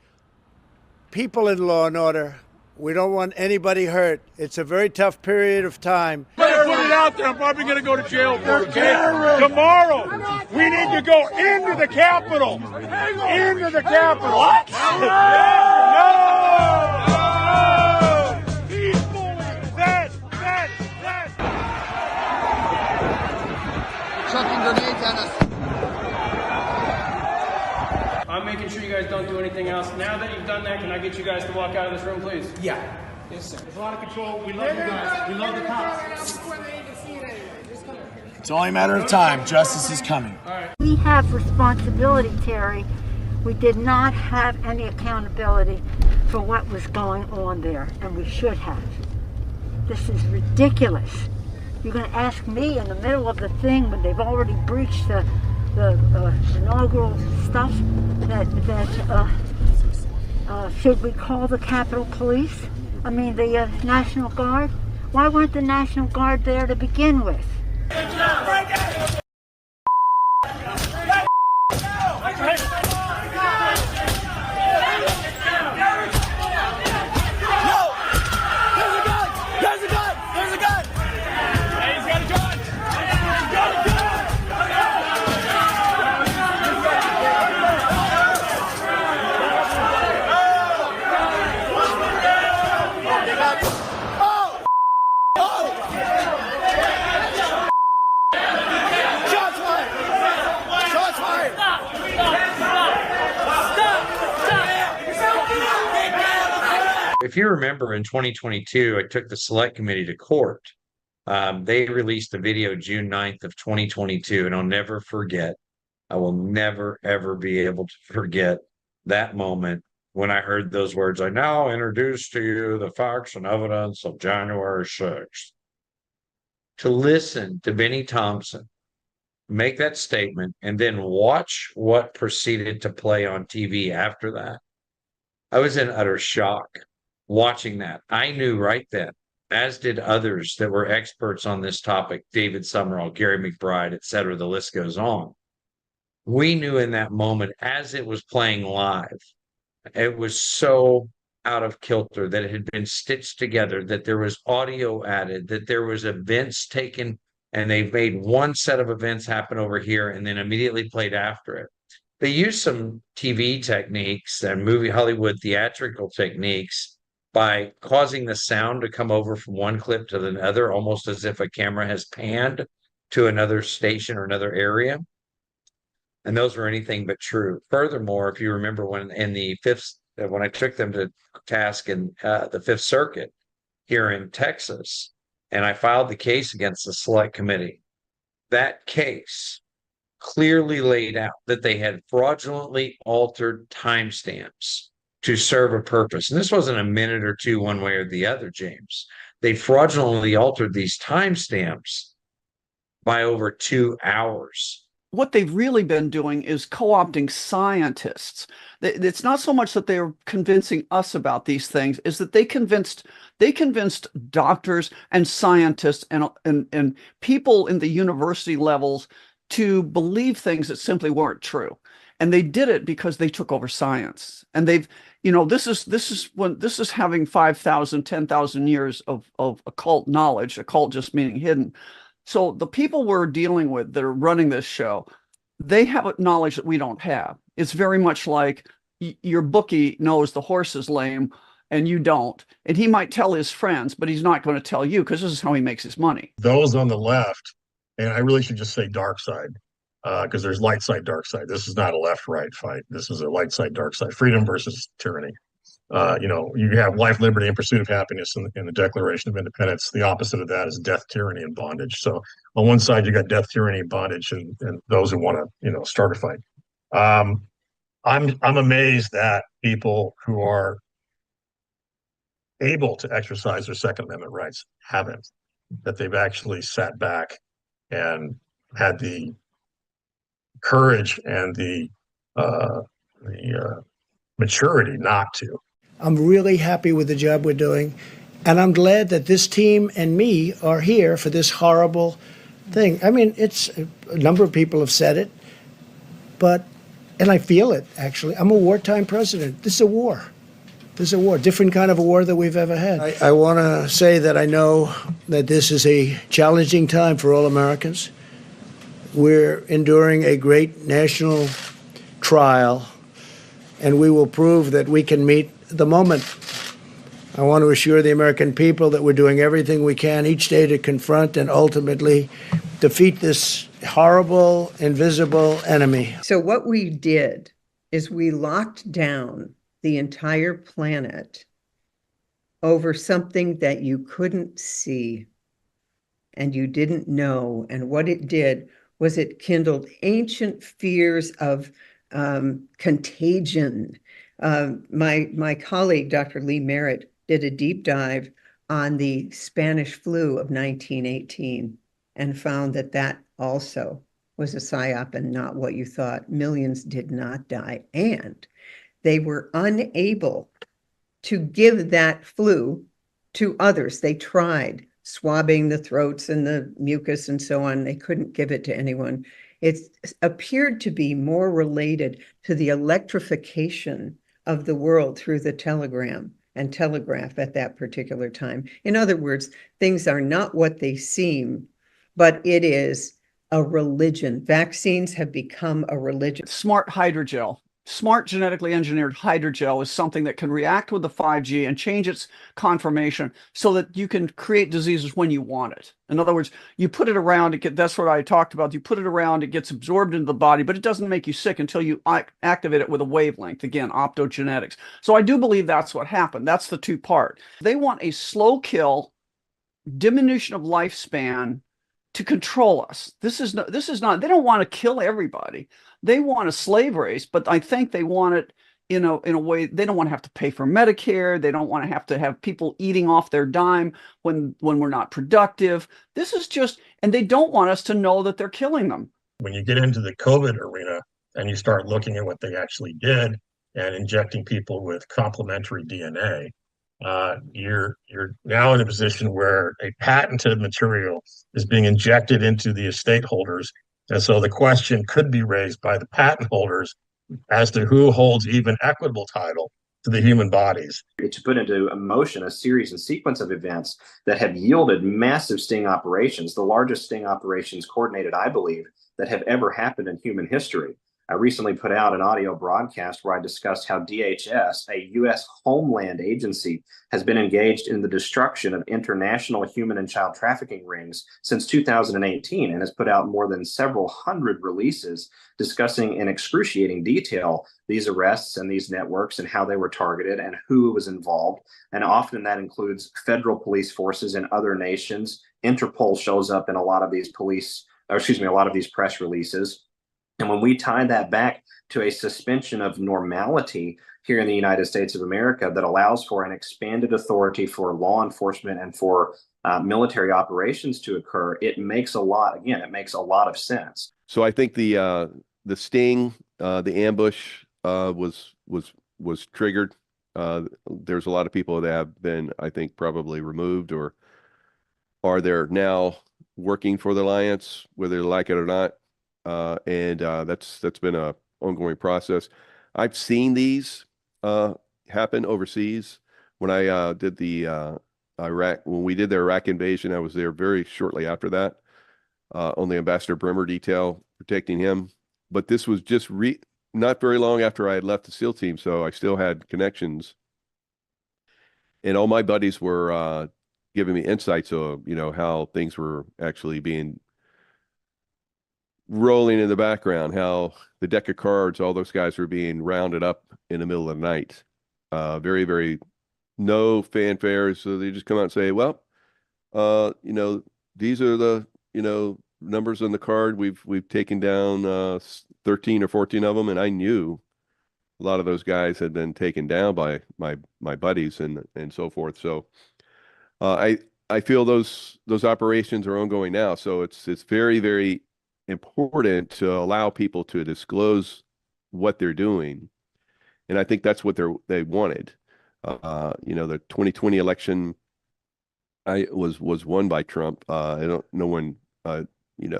people in law and order. We don't want anybody hurt. It's a very tough period of time. Better put it out there. I'm probably going to go to jail for it, okay? Tomorrow, we need to go into the Capitol. Into the Capitol. What? No! Chucking grenades at us. I'm making sure you guys don't do anything else. Now that you've done that, can I get you guys to walk out of this room, please? Yeah. Yes, sir. There's a lot of control. We love you guys. We love the cops. It's only a matter of time. Justice is coming. All right. We have responsibility, Terry. We did not have any accountability for what was going on there, and we should have. This is ridiculous. You're going to ask me in the middle of the thing when they've already breached the inaugural stuff that should we call the Capitol Police? I mean the National Guard? Why weren't the National Guard there to begin with? if you remember in 2022, I took the select committee to court. They released a video June 9th of 2022, and I'll never forget. I will never, ever be able to forget that moment when I heard those words. I now introduce to you the facts and evidence of January 6th. To listen to Benny Thompson make that statement and then watch what proceeded to play on TV after that, I was in utter shock watching that. I knew right then, as did others that were experts on this topic, David Summerall, Gary McBride, et cetera, the list goes on. We knew in that moment, as it was playing live, it was so out of kilter that it had been stitched together, that there was audio added, that there was events taken, and they made one set of events happen over here and then immediately played after it. They used some TV techniques and movie Hollywood theatrical techniques by causing the sound to come over from one clip to the other, almost as if a camera has panned to another station or another area. And those were anything but true. Furthermore, if you remember when I took them to task in the Fifth Circuit here in Texas, and I filed the case against the select committee, that case clearly laid out that they had fraudulently altered timestamps to serve a purpose. And this wasn't a minute or two one way or the other, James. They fraudulently altered these timestamps by over 2 hours. What they've really been doing is co-opting scientists. It's not so much that they're convincing us about these things, is that they convinced doctors and scientists and people in the university levels to believe things that simply weren't true. And they did it because they took over science. And they've, this is having 5,000, 10,000 years of occult knowledge, occult just meaning hidden. So the people we're dealing with that are running this show, they have knowledge that we don't have. It's very much like your bookie knows the horse is lame and you don't. And he might tell his friends, but he's not going to tell you because this is how he makes his money. Those on the left, and I really should just say dark side, because there's light side, dark side. This is not a left-right fight. This is a light side, dark side. Freedom versus tyranny. You have life, liberty, and pursuit of happiness in the Declaration of Independence. The opposite of that is death, tyranny, and bondage. So on one side, you got death, tyranny, bondage, and those who want to, start a fight. I'm amazed that people who are able to exercise their Second Amendment rights haven't. That they've actually sat back and had the courage and the maturity not to. I'm really happy with the job we're doing, and I'm glad that this team and me are here for this horrible thing. I mean, it's a number of people have said it, and I feel it, actually. I'm a wartime president. This is a war. This is a war, different kind of a war than we've ever had. I want to say that I know that this is a challenging time for all Americans. We're enduring a great national trial, and we will prove that we can meet the moment. I want to assure the American people that we're doing everything we can each day to confront and ultimately defeat this horrible, invisible enemy. So what we did is we locked down the entire planet over something that you couldn't see and you didn't know. And what it did was it kindled ancient fears of contagion. My colleague, Dr. Lee Merritt, did a deep dive on the Spanish flu of 1918 and found that that also was a psyop and not what you thought. Millions did not die. And they were unable to give that flu to others. They tried swabbing the throats and the mucus and so on. They couldn't give it to anyone. It appeared to be more related to the electrification of the world through the telegram and telegraph at that particular time. In other words, things are not what they seem, but it is a religion. Vaccines have become a religion. Smart hydrogel. smart genetically engineered hydrogel is something that can react with the 5G and change its conformation so that you can create diseases when you want it. In other words, you put it around, that's what I talked about. You put it around, it gets absorbed into the body, but it doesn't make you sick until you activate it with a wavelength. Again, optogenetics. So I do believe that's what happened. That's the two part. They want a slow kill, diminution of lifespan to control us. This is not, they don't want to kill everybody. They want a slave race, but I think they want it in a way. They don't want to have to pay for Medicare. They don't want to have people eating off their dime when we're not productive. This is just, and they don't want us to know that they're killing them. When you get into the COVID arena and you start looking at what they actually did and injecting people with complementary DNA, you're now in a position where a patented material is being injected into the estate holders. And so the question could be raised by the patent holders as to who holds even equitable title to the human bodies. To put into motion a series and sequence of events that have yielded massive sting operations, the largest sting operations coordinated, I believe, that have ever happened in human history. I recently put out an audio broadcast where I discussed how DHS, a U.S. Homeland agency, has been engaged in the destruction of international human and child trafficking rings since 2018 and has put out more than several hundred releases discussing in excruciating detail these arrests and these networks and how they were targeted and who was involved. And often that includes federal police forces in other nations. Interpol shows up in a lot of these a lot of these press releases. And when we tie that back to a suspension of normality here in the United States of America that allows for an expanded authority for law enforcement and for military operations to occur, it makes a lot of sense. So I think the sting, the ambush was triggered. There's a lot of people that have been, I think, probably removed or are there now working for the Alliance, whether they like it or not. And that's been an ongoing process. I've seen these happen overseas. When I did the when we did the Iraq invasion, I was there very shortly after that on the Ambassador Bremer detail protecting him. But this was just not very long after I had left the SEAL team, so I still had connections. And all my buddies were giving me insights of how things were actually being rolling in the background, how the deck of cards, all those guys were being rounded up in the middle of the night. Very, very no fanfare. So they just come out and say, well, these are the, numbers on the card. We've taken down 13 or 14 of them. And I knew a lot of those guys had been taken down by my buddies and so forth. So I feel those operations are ongoing now. So it's very, very important to allow people to disclose what they're doing, and I think that's what they wanted. The 2020 election was won by Trump. No one in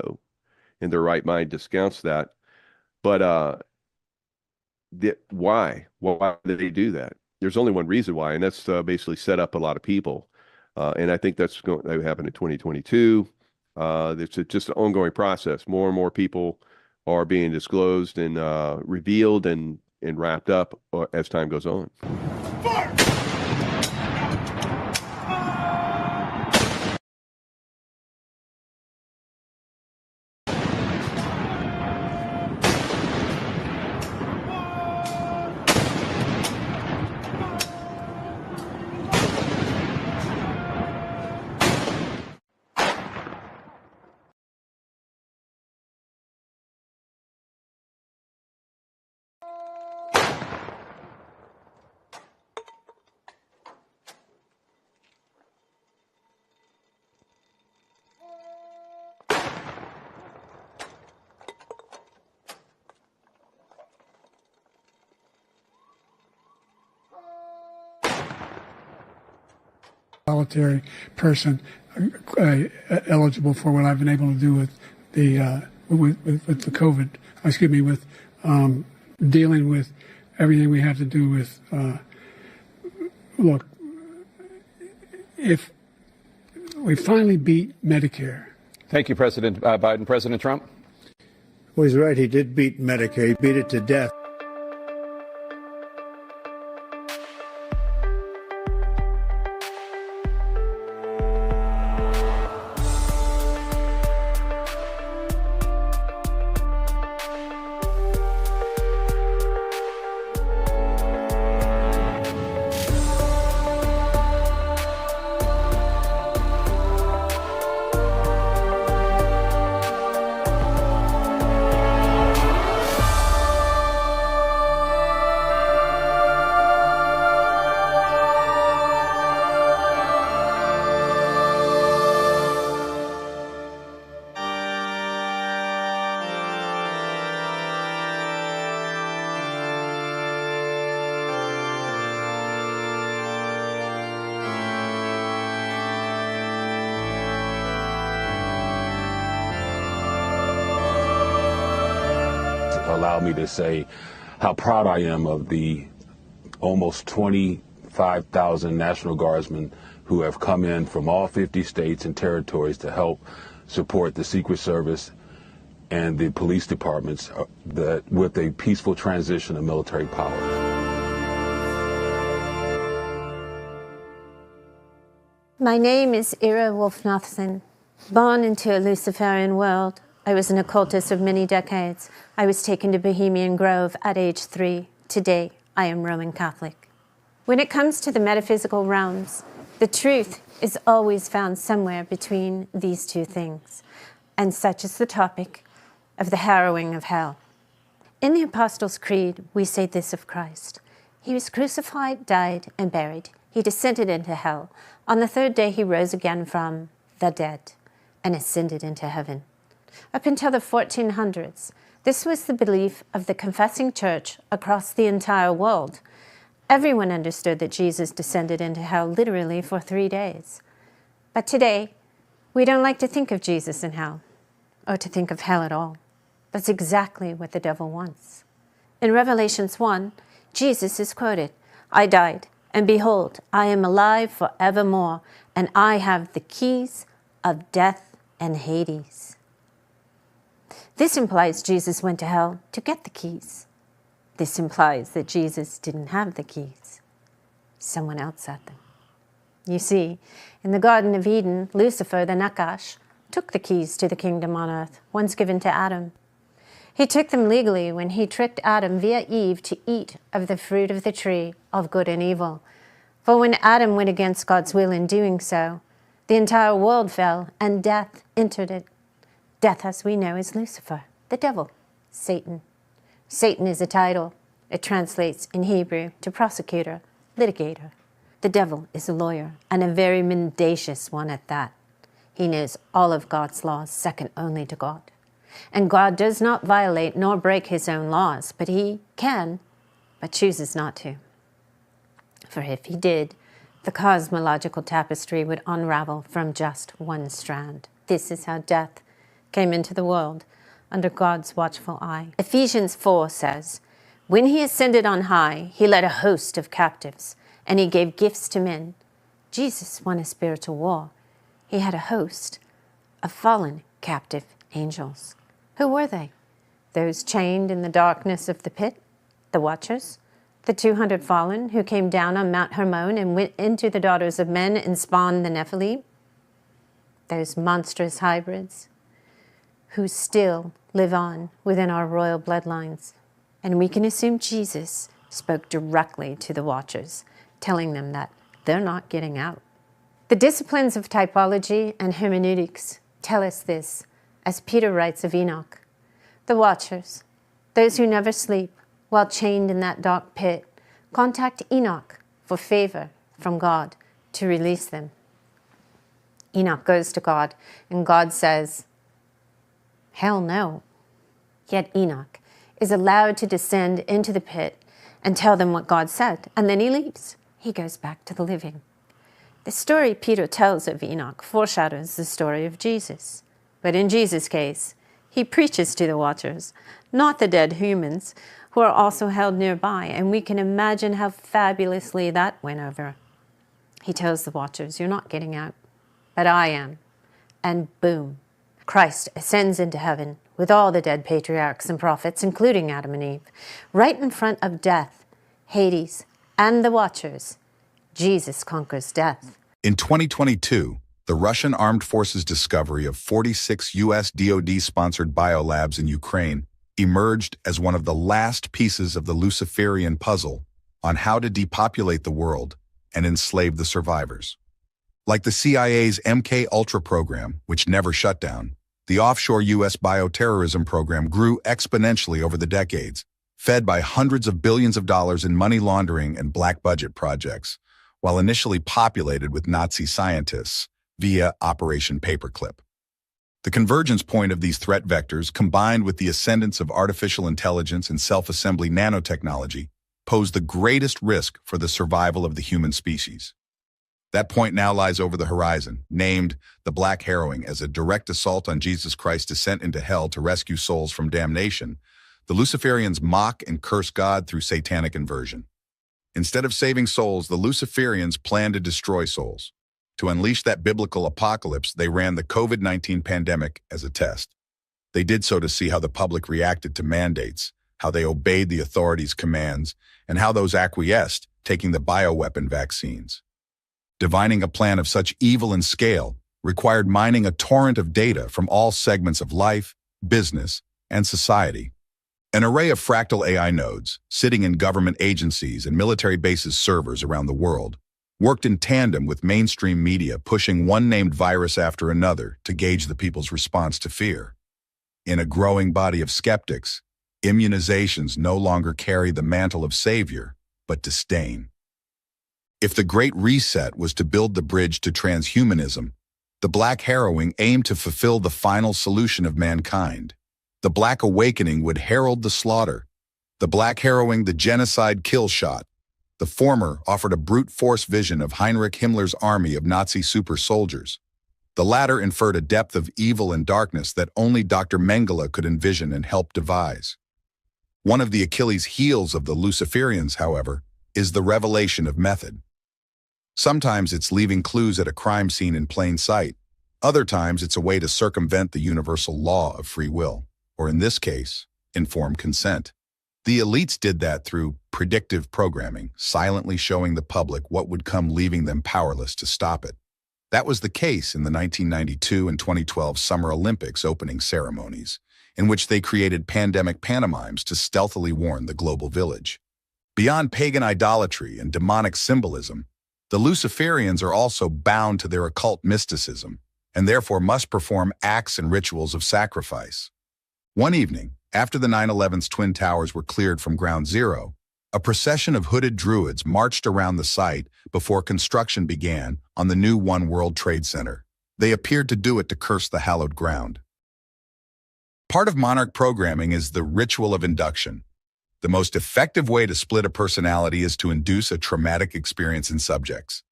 their right mind discounts that, but why did they do that? There's only one reason why, and that's basically set up a lot of people, and I think that's going to happen in 2022. It's just an ongoing process. More and more people are being disclosed and revealed and wrapped up as time goes on. Solitary person eligible for what I've been able to do with the with the COVID. Excuse me, with dealing with everything we have to do with. Look, if we finally beat Medicare. Thank you, President Biden. President Trump. Well, he's right. He did beat Medicare. He beat it to death. allow me to say how proud I am of the almost 25,000 National Guardsmen who have come in from all 50 states and territories to help support the Secret Service and the police departments with a peaceful transition of military power. My name is Ira Wolfnathson. Born into a Luciferian world, I was an occultist of many decades. I was taken to Bohemian Grove at age 3. Today, I am Roman Catholic. When it comes to the metaphysical realms, the truth is always found somewhere between these two things, and such is the topic of the harrowing of hell. In the Apostles' Creed, we say this of Christ: He was crucified, died, and buried. He descended into hell. On the third day, he rose again from the dead and ascended into heaven. Up until the 1400s, this was the belief of the confessing church across the entire world. Everyone understood that Jesus descended into hell literally for 3 days. But today, we don't like to think of Jesus in hell, or to think of hell at all. That's exactly what the devil wants. In Revelations 1, Jesus is quoted, "I died, and behold, I am alive forevermore, and I have the keys of death and Hades." This implies Jesus went to hell to get the keys. This implies that Jesus didn't have the keys. Someone else had them. You see, in the Garden of Eden, Lucifer, the Nakash, took the keys to the kingdom on earth, once given to Adam. He took them legally when he tricked Adam via Eve to eat of the fruit of the tree of good and evil. For when Adam went against God's will in doing so, the entire world fell and death entered it. Death, as we know, is Lucifer, the devil, Satan. Satan is a title. It translates in Hebrew to prosecutor, litigator. The devil is a lawyer, and a very mendacious one at that. He knows all of God's laws, second only to God. And God does not violate nor break his own laws, but he can, but chooses not to. For if he did, the cosmological tapestry would unravel from just one strand. This is how death came into the world, under God's watchful eye. Ephesians 4 says, "When he ascended on high, he led a host of captives, and he gave gifts to men." Jesus won a spiritual war. He had a host of fallen captive angels. Who were they? Those chained in the darkness of the pit, the watchers, the 200 fallen who came down on Mount Hermon and went into the daughters of men and spawned the Nephilim? Those monstrous hybrids who still live on within our royal bloodlines. And we can assume Jesus spoke directly to the watchers, telling them that they're not getting out. The disciplines of typology and hermeneutics tell us this, as Peter writes of Enoch. The watchers, those who never sleep while chained in that dark pit, contact Enoch for favor from God to release them. Enoch goes to God, and God says, "Hell no." Yet Enoch is allowed to descend into the pit and tell them what God said, and then he leaves. He goes back to the living. The story Peter tells of Enoch foreshadows the story of Jesus. But in Jesus' case, he preaches to the watchers, not the dead humans who are also held nearby, and we can imagine how fabulously that went over. He tells the watchers, "You're not getting out, but I am." And boom, Christ ascends into heaven with all the dead patriarchs and prophets, including Adam and Eve, right in front of death, Hades, and the watchers. Jesus conquers death. In 2022, the Russian Armed Forces' discovery of 46 U.S. DoD-sponsored biolabs in Ukraine emerged as one of the last pieces of the Luciferian puzzle on how to depopulate the world and enslave the survivors. Like the CIA's MK-Ultra program, which never shut down, the offshore U.S. bioterrorism program grew exponentially over the decades, fed by hundreds of billions of dollars in money laundering and black budget projects, while initially populated with Nazi scientists via Operation Paperclip. The convergence point of these threat vectors, combined with the ascendance of artificial intelligence and self-assembly nanotechnology, pose the greatest risk for the survival of the human species. That point now lies over the horizon, named the Black Harrowing as a direct assault on Jesus Christ's descent into hell to rescue souls from damnation. the Luciferians mock and curse God through satanic inversion. Instead of saving souls, the Luciferians plan to destroy souls. To unleash that biblical apocalypse, they ran the COVID-19 pandemic as a test. They did so to see how the public reacted to mandates, how they obeyed the authorities' commands, and how those acquiesced, taking the bioweapon vaccines. Divining a plan of such evil and scale required mining a torrent of data from all segments of life, business, and society. An array of fractal AI nodes, sitting in government agencies and military bases servers around the world, worked in tandem with mainstream media pushing one named virus after another to gauge the people's response to fear. In a growing body of skeptics, immunizations no longer carry the mantle of savior, but disdain. If the Great Reset was to build the bridge to transhumanism, the Black Harrowing aimed to fulfill the final solution of mankind. The Black Awakening would herald the slaughter. The Black Harrowing, the genocide kill shot. The former offered a brute force vision of Heinrich Himmler's army of Nazi super soldiers. The latter inferred a depth of evil and darkness that only Dr. Mengele could envision and help devise. One of the Achilles' heels of the Luciferians, however, is the revelation of method. Sometimes it's leaving clues at a crime scene in plain sight. Other times it's a way to circumvent the universal law of free will, or in this case, informed consent. The elites did that through predictive programming, silently showing the public what would come, leaving them powerless to stop it. That was the case in the 1992 and 2012 Summer Olympics opening ceremonies, in which they created pandemic pantomimes to stealthily warn the global village. Beyond pagan idolatry and demonic symbolism, the Luciferians are also bound to their occult mysticism, and therefore must perform acts and rituals of sacrifice. One evening, after the 9/11's Twin Towers were cleared from Ground Zero, a procession of hooded druids marched around the site before construction began on the new One World Trade Center. They appeared to do it to curse the hallowed ground. Part of Monarch programming is the ritual of induction. The most effective way to split a personality is to induce a traumatic experience in subjects.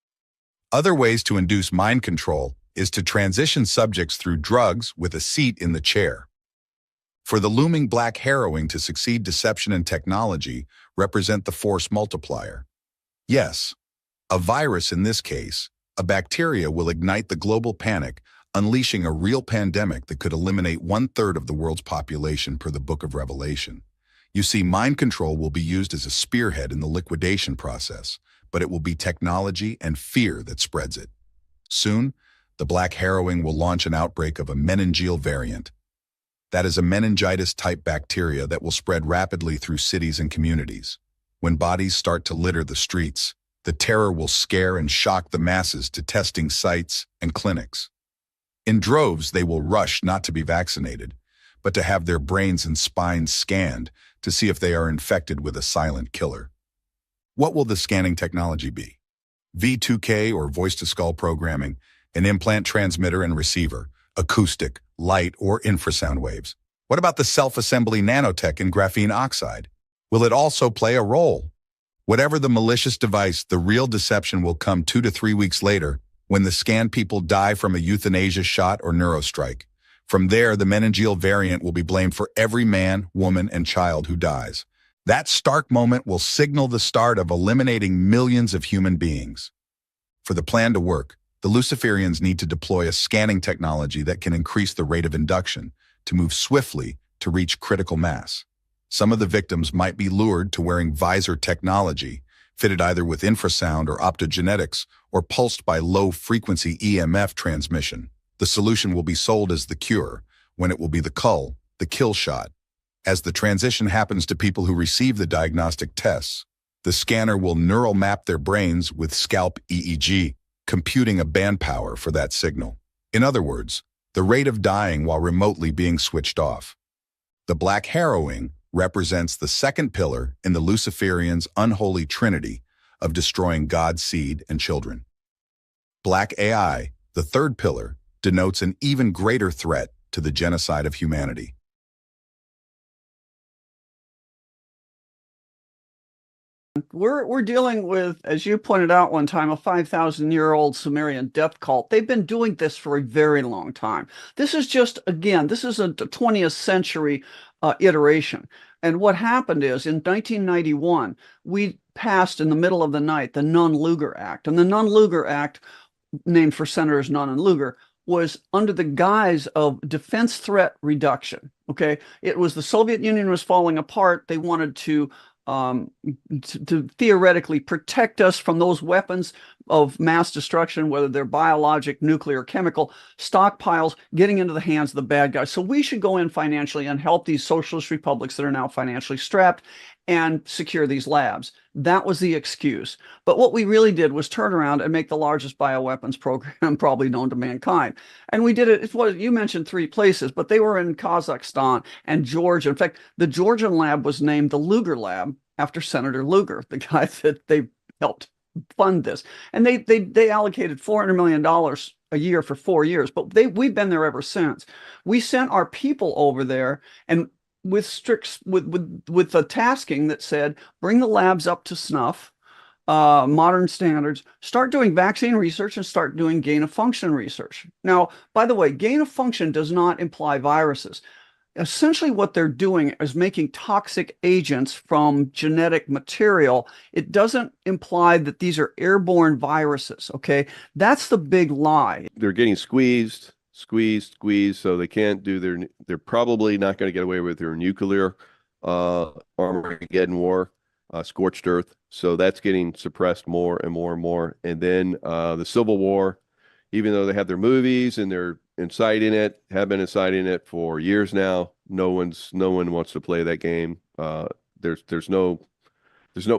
Other ways to induce mind control is to transition subjects through drugs with a seat in the chair. For the looming Black Harrowing to succeed, deception and technology represent the force multiplier. Yes, a virus, in this case, a bacteria, will ignite the global panic, unleashing a real pandemic that could eliminate 1/3 of the world's population per the Book of Revelation. You see, mind control will be used as a spearhead in the liquidation process, but it will be technology and fear that spreads it. Soon, the Black Harrowing will launch an outbreak of a meningeal variant. That is a meningitis-type bacteria that will spread rapidly through cities and communities. When bodies start to litter the streets, the terror will scare and shock the masses to testing sites and clinics. In droves, they will rush not to be vaccinated, but to have their brains and spines scanned to see if they are infected with a silent killer. What will the scanning technology be? V2K, or voice-to-skull programming, an implant transmitter and receiver, acoustic, light, or infrasound waves? What about the self-assembly nanotech in graphene oxide? Will it also play a role? Whatever the malicious device, the real deception will come 2 to 3 weeks later, when the scanned people die from a euthanasia shot or neurostrike. From there, the meningeal variant will be blamed for every man, woman, and child who dies. That stark moment will signal the start of eliminating millions of human beings. For the plan to work, the Luciferians need to deploy a scanning technology that can increase the rate of induction, to move swiftly to reach critical mass. Some of the victims might be lured to wearing visor technology, fitted either with infrasound or optogenetics, or pulsed by low-frequency EMF transmission. The solution will be sold as the cure, when it will be the cull, the kill shot. As the transition happens to people who receive the diagnostic tests, the scanner will neural map their brains with scalp EEG, computing a band power for that signal. In other words, the rate of dying while remotely being switched off. The Black Harrowing represents the second pillar in the Luciferians' unholy trinity of destroying God's seed and children. Black AI, the third pillar, denotes an even greater threat to the genocide of humanity. We're dealing with, as you pointed out one time, a 5,000-year-old Sumerian death cult. They've been doing this for a very long time. This is just, again, this is a 20th century iteration. And what happened is in 1991, we passed in the middle of the night the Nunn-Lugar Act. And the Nunn-Lugar Act, named for Senators Nunn and Lugar, was under the guise of defense threat reduction. Okay. It was the Soviet Union was falling apart. They wanted to theoretically protect us from those weapons of mass destruction, whether they're biologic, nuclear, chemical stockpiles getting into the hands of the bad guys. So we should go in financially and help these socialist republics that are now financially strapped and secure these labs. That was the excuse. But what we really did was turn around and make the largest bioweapons program probably known to mankind. And we did it, it's what you mentioned 3 places, but they were in Kazakhstan and Georgia. In fact, the Georgian lab was named the Lugar Lab after Senator Lugar, the guy that they helped fund this. And they allocated $400 million a year for 4 years, but we've been there ever since. We sent our people over there and with the tasking that said, bring the labs up to snuff, modern standards, start doing vaccine research and start doing gain of function research. Now, by the way, gain of function does not imply viruses. Essentially what they're doing is making toxic agents from genetic material. It doesn't imply that these are airborne viruses, okay? That's the big lie. They're getting squeezed, so they can't do they're probably not going to get away with their nuclear Armageddon war, scorched earth. So that's getting suppressed more and more and more. And then the Civil War, even though they have their movies and they're inciting it, have been inciting it for years now, no one wants to play that game. There's no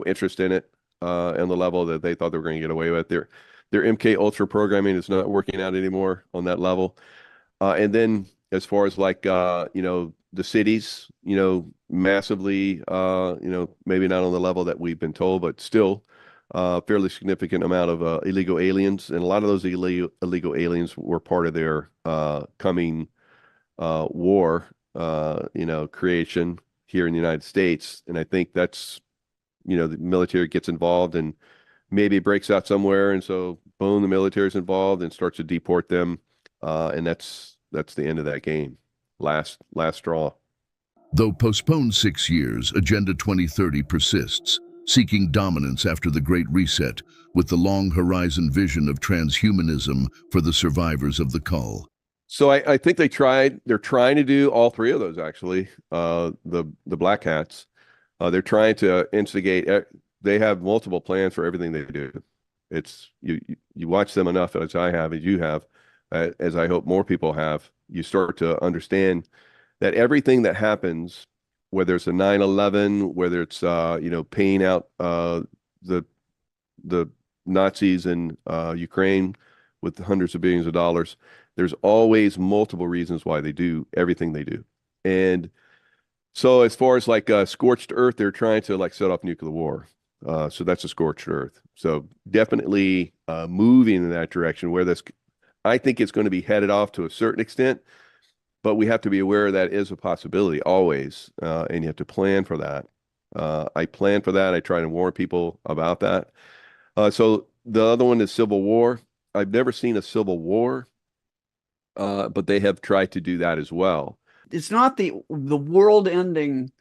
interest in it on the level that they thought they were going to get away with. Their MK-Ultra programming is not working out anymore on that level. And then as far as like, the cities, massively, maybe not on the level that we've been told, but still fairly significant amount of illegal aliens. And a lot of those illegal aliens were part of their coming war, creation here in the United States. And I think that's, the military gets involved and maybe it breaks out somewhere. And so boom, the military's involved and starts to deport them. And that's the end of that game. Last straw. Though postponed 6 years, Agenda 2030 persists, seeking dominance after the Great Reset, with the long horizon vision of transhumanism for the survivors of the cull. So I think they're trying to do all 3 of those, actually. The Black Hats, they're trying to instigate. They have multiple plans for everything they do. It's you watch them enough, as I have, as you have, as I hope more people have, you start to understand that everything that happens, whether it's a 9/11, whether it's paying out the Nazis in Ukraine with hundreds of billions of dollars, there's always multiple reasons why they do everything they do. And so as far as like scorched earth, they're trying to like set off nuclear war. So that's a scorched earth. So definitely moving in that direction where I think it's going to be headed off to a certain extent, but we have to be aware that is a possibility always. And you have to plan for that. I plan for that. I try to warn people about that. So the other one is Civil War. I've never seen a civil war, but they have tried to do that as well. It's not the world-ending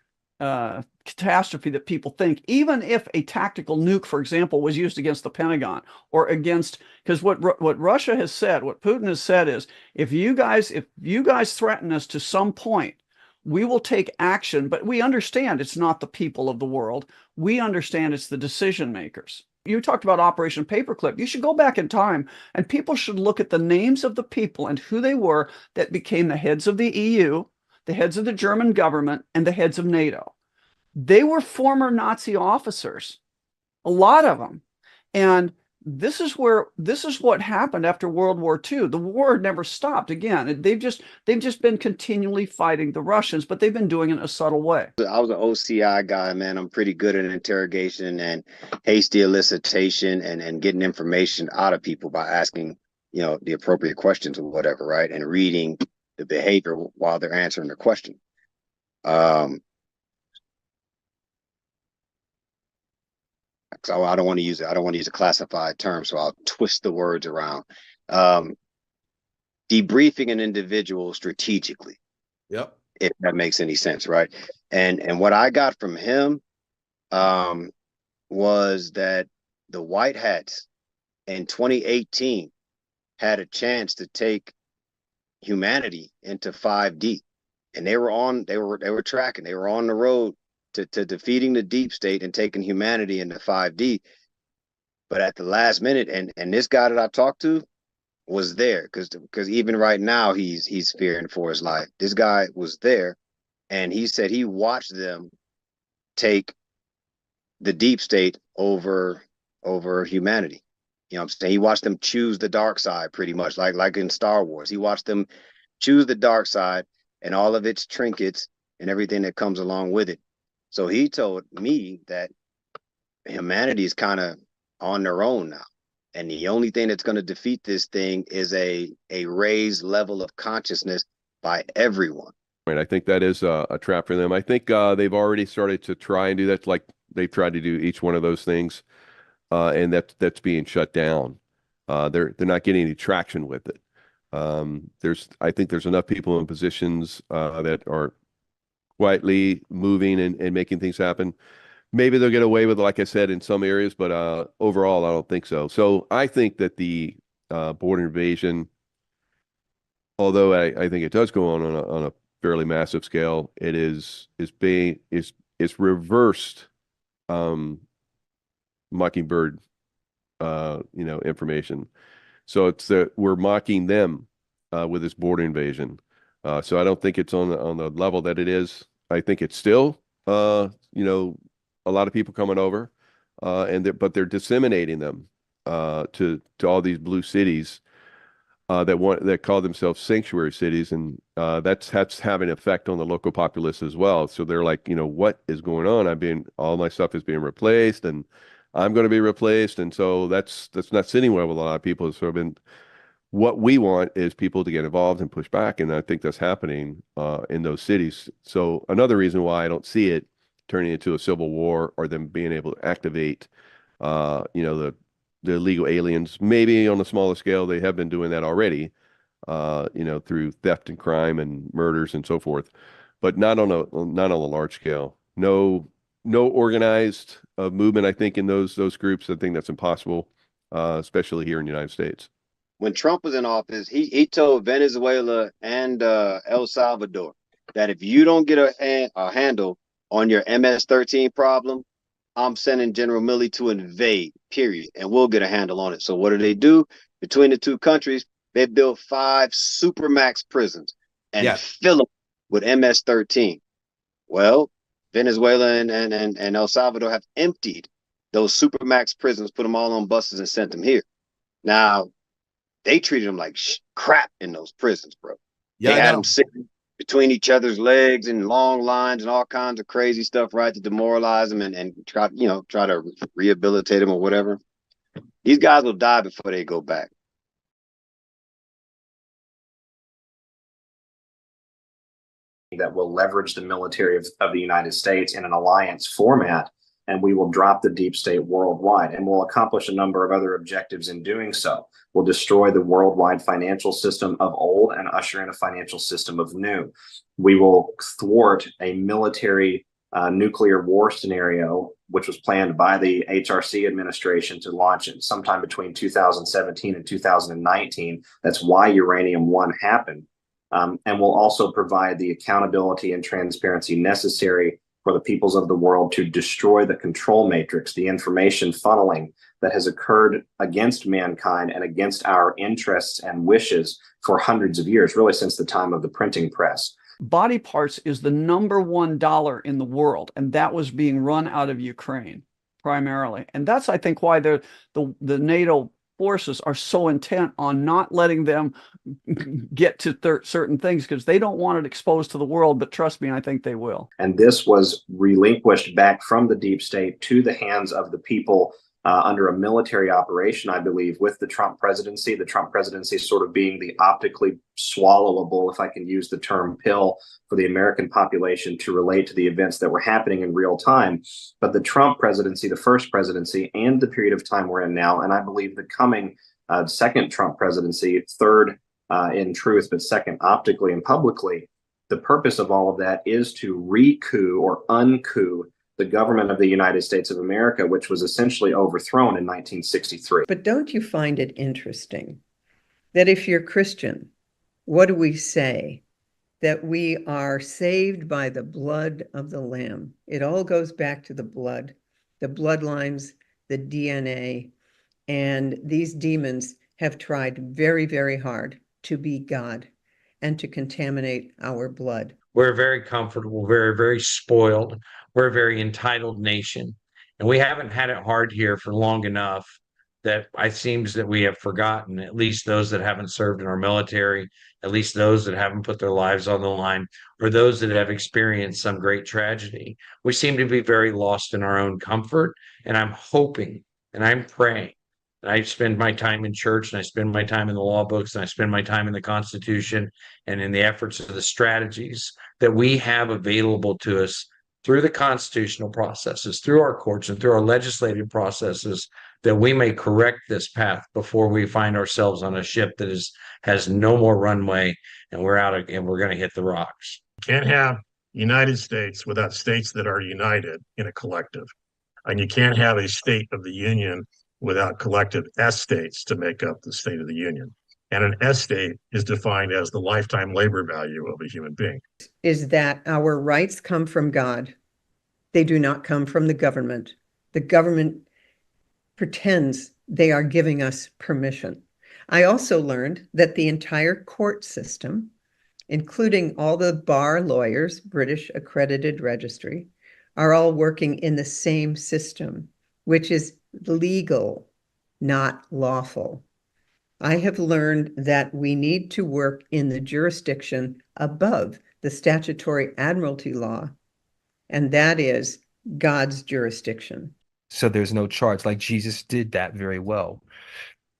catastrophe that people think. Even if a tactical nuke, for example, was used against the Pentagon or against, because what Russia has said, what Putin has said is, if you guys threaten us to some point, we will take action. But we understand it's not the people of the world. We understand it's the decision makers. You talked about Operation Paperclip. You should go back in time and people should look at the names of the people and who they were that became the heads of the EU, the heads of the German government, and the heads of NATO. They were former Nazi officers, a lot of them. And this is what happened after World War II. The war never stopped. Again, they've just been continually fighting the Russians, but they've been doing it in a subtle way. I was an OCI guy, man. I'm pretty good at interrogation and hasty elicitation and getting information out of people by asking, the appropriate questions or whatever, right? And reading the behavior while they're answering the question. So I don't want to use a classified term, so I'll twist the words around. Debriefing an individual strategically. Yep. If that makes any sense, right? And what I got from him was that the white hats in 2018 had a chance to take humanity into 5D, and they were tracking, they were on the road to defeating the deep state and taking humanity into 5D. But at the last minute, and this guy that I talked to was there, because even right now he's fearing for his life. This guy was there, and he said he watched them take the deep state over humanity. You know what I'm saying? He watched them choose the dark side, pretty much like in Star Wars. He watched them choose the dark side and all of its trinkets and everything that comes along with it. So he told me that humanity is kind of on their own now. And the only thing that's going to defeat this thing is a raised level of consciousness by everyone. Right. I think that is a trap for them. I think they've already started to try and do that. Like they've tried to do each one of those things. And that's being shut down. They're not getting any traction with it. I think there's enough people in positions that are quietly moving and making things happen. Maybe they'll get away with it, like I said, in some areas, but overall, I don't think so. So I think that the border invasion, although I think it does go on a fairly massive scale, it is reversed Mockingbird information. So it's we're mocking them with this border invasion. So I don't think it's on the level that it is. I think it's still a lot of people coming over, but they're disseminating them to all these blue cities that call themselves sanctuary cities, and that's having an effect on the local populace as well. So they're like, what is going on? All my stuff is being replaced, and I'm going to be replaced, and so that's not sitting well with a lot of people. So what we want is people to get involved and push back, and I think that's happening in those cities. So another reason why I don't see it turning into a civil war or them being able to activate, the illegal aliens. Maybe on a smaller scale, they have been doing that already, through theft and crime and murders and so forth, but not on a large scale. No organized movement, I think, in those groups. I think that's impossible, especially here in the United States. When Trump was in office, he told Venezuela and El Salvador that if you don't get a handle on your MS-13 problem, I'm sending General Milley to invade, period, and we'll get a handle on it. So what do? Between the two countries, they built 5 supermax prisons and fill them with MS-13. Well, Venezuela and El Salvador have emptied those supermax prisons, put them all on buses and sent them here. Now, they treated them like crap in those prisons, bro. Yeah, they had them sitting between each other's legs and long lines and all kinds of crazy stuff, right, to demoralize them and try to rehabilitate them or whatever. These guys will die before they go back. That will leverage the military of the United States in an alliance format, and we will drop the deep state worldwide, and we'll accomplish a number of other objectives in doing so. We'll destroy the worldwide financial system of old and usher in a financial system of new. We will thwart a military nuclear war scenario, which was planned by the HRC administration to launch it sometime between 2017 and 2019. That's why Uranium One happened. And we'll also provide the accountability and transparency necessary for the peoples of the world to destroy the control matrix, the information funneling that has occurred against mankind and against our interests and wishes for hundreds of years, really since the time of the printing press. Body parts is the #1 dollar in the world, and that was being run out of Ukraine primarily. And that's, I think, why the NATO forces are so intent on not letting them get to certain things, because they don't want it exposed to the world. But trust me, I think they will. And this was relinquished back from the deep state to the hands of the people under a military operation, I believe, with the Trump presidency. The Trump presidency sort of being the optically swallowable, if I can use the term, pill for the American population to relate to the events that were happening in real time. But the Trump presidency, the first presidency, and the period of time we're in now, and I believe the coming second Trump presidency, third in truth, but second optically and publicly, the purpose of all of that is to re-coup or un-coup the government of the United States of America, which was essentially overthrown in 1963. But don't you find it interesting that if you're Christian, what do we say? That we are saved by the blood of the Lamb. It all goes back to the blood, the bloodlines, the DNA, and these demons have tried very, very hard to be God and to contaminate our blood. We're very comfortable, very, very spoiled. We're a very entitled nation. And we haven't had it hard here for long enough that it seems that we have forgotten, at least those that haven't served in our military, at least those that haven't put their lives on the line, or those that have experienced some great tragedy. We seem to be very lost in our own comfort. And I'm hoping and I'm praying. I spend my time in church and I spend my time in the law books and I spend my time in the Constitution and in the efforts of the strategies that we have available to us through the constitutional processes, through our courts and through our legislative processes, that we may correct this path before we find ourselves on a ship that has no more runway and we're going to hit the rocks. You can't have United States without states that are united in a collective. And you can't have a state of the union without collective S-states to make up the state of the union. And an S-state is defined as the lifetime labor value of a human being. Is that our rights come from God. They do not come from the government. The government pretends they are giving us permission. I also learned that the entire court system, including all the bar lawyers, British accredited registry, are all working in the same system, which is legal, not lawful. I have learned that we need to work in the jurisdiction above the statutory admiralty law, and that is God's jurisdiction. So there's no charge. Like Jesus did that very well.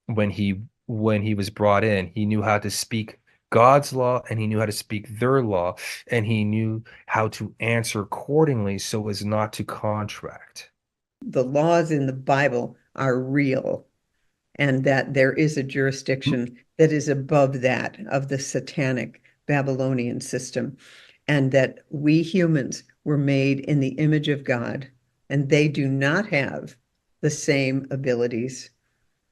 When he was brought in, he knew how to speak God's law and he knew how to speak their law, and he knew how to answer accordingly so as not to contract. The laws in the Bible are real, and that there is a jurisdiction that is above that of the satanic Babylonian system, and that we humans were made in the image of God, and they do not have the same abilities.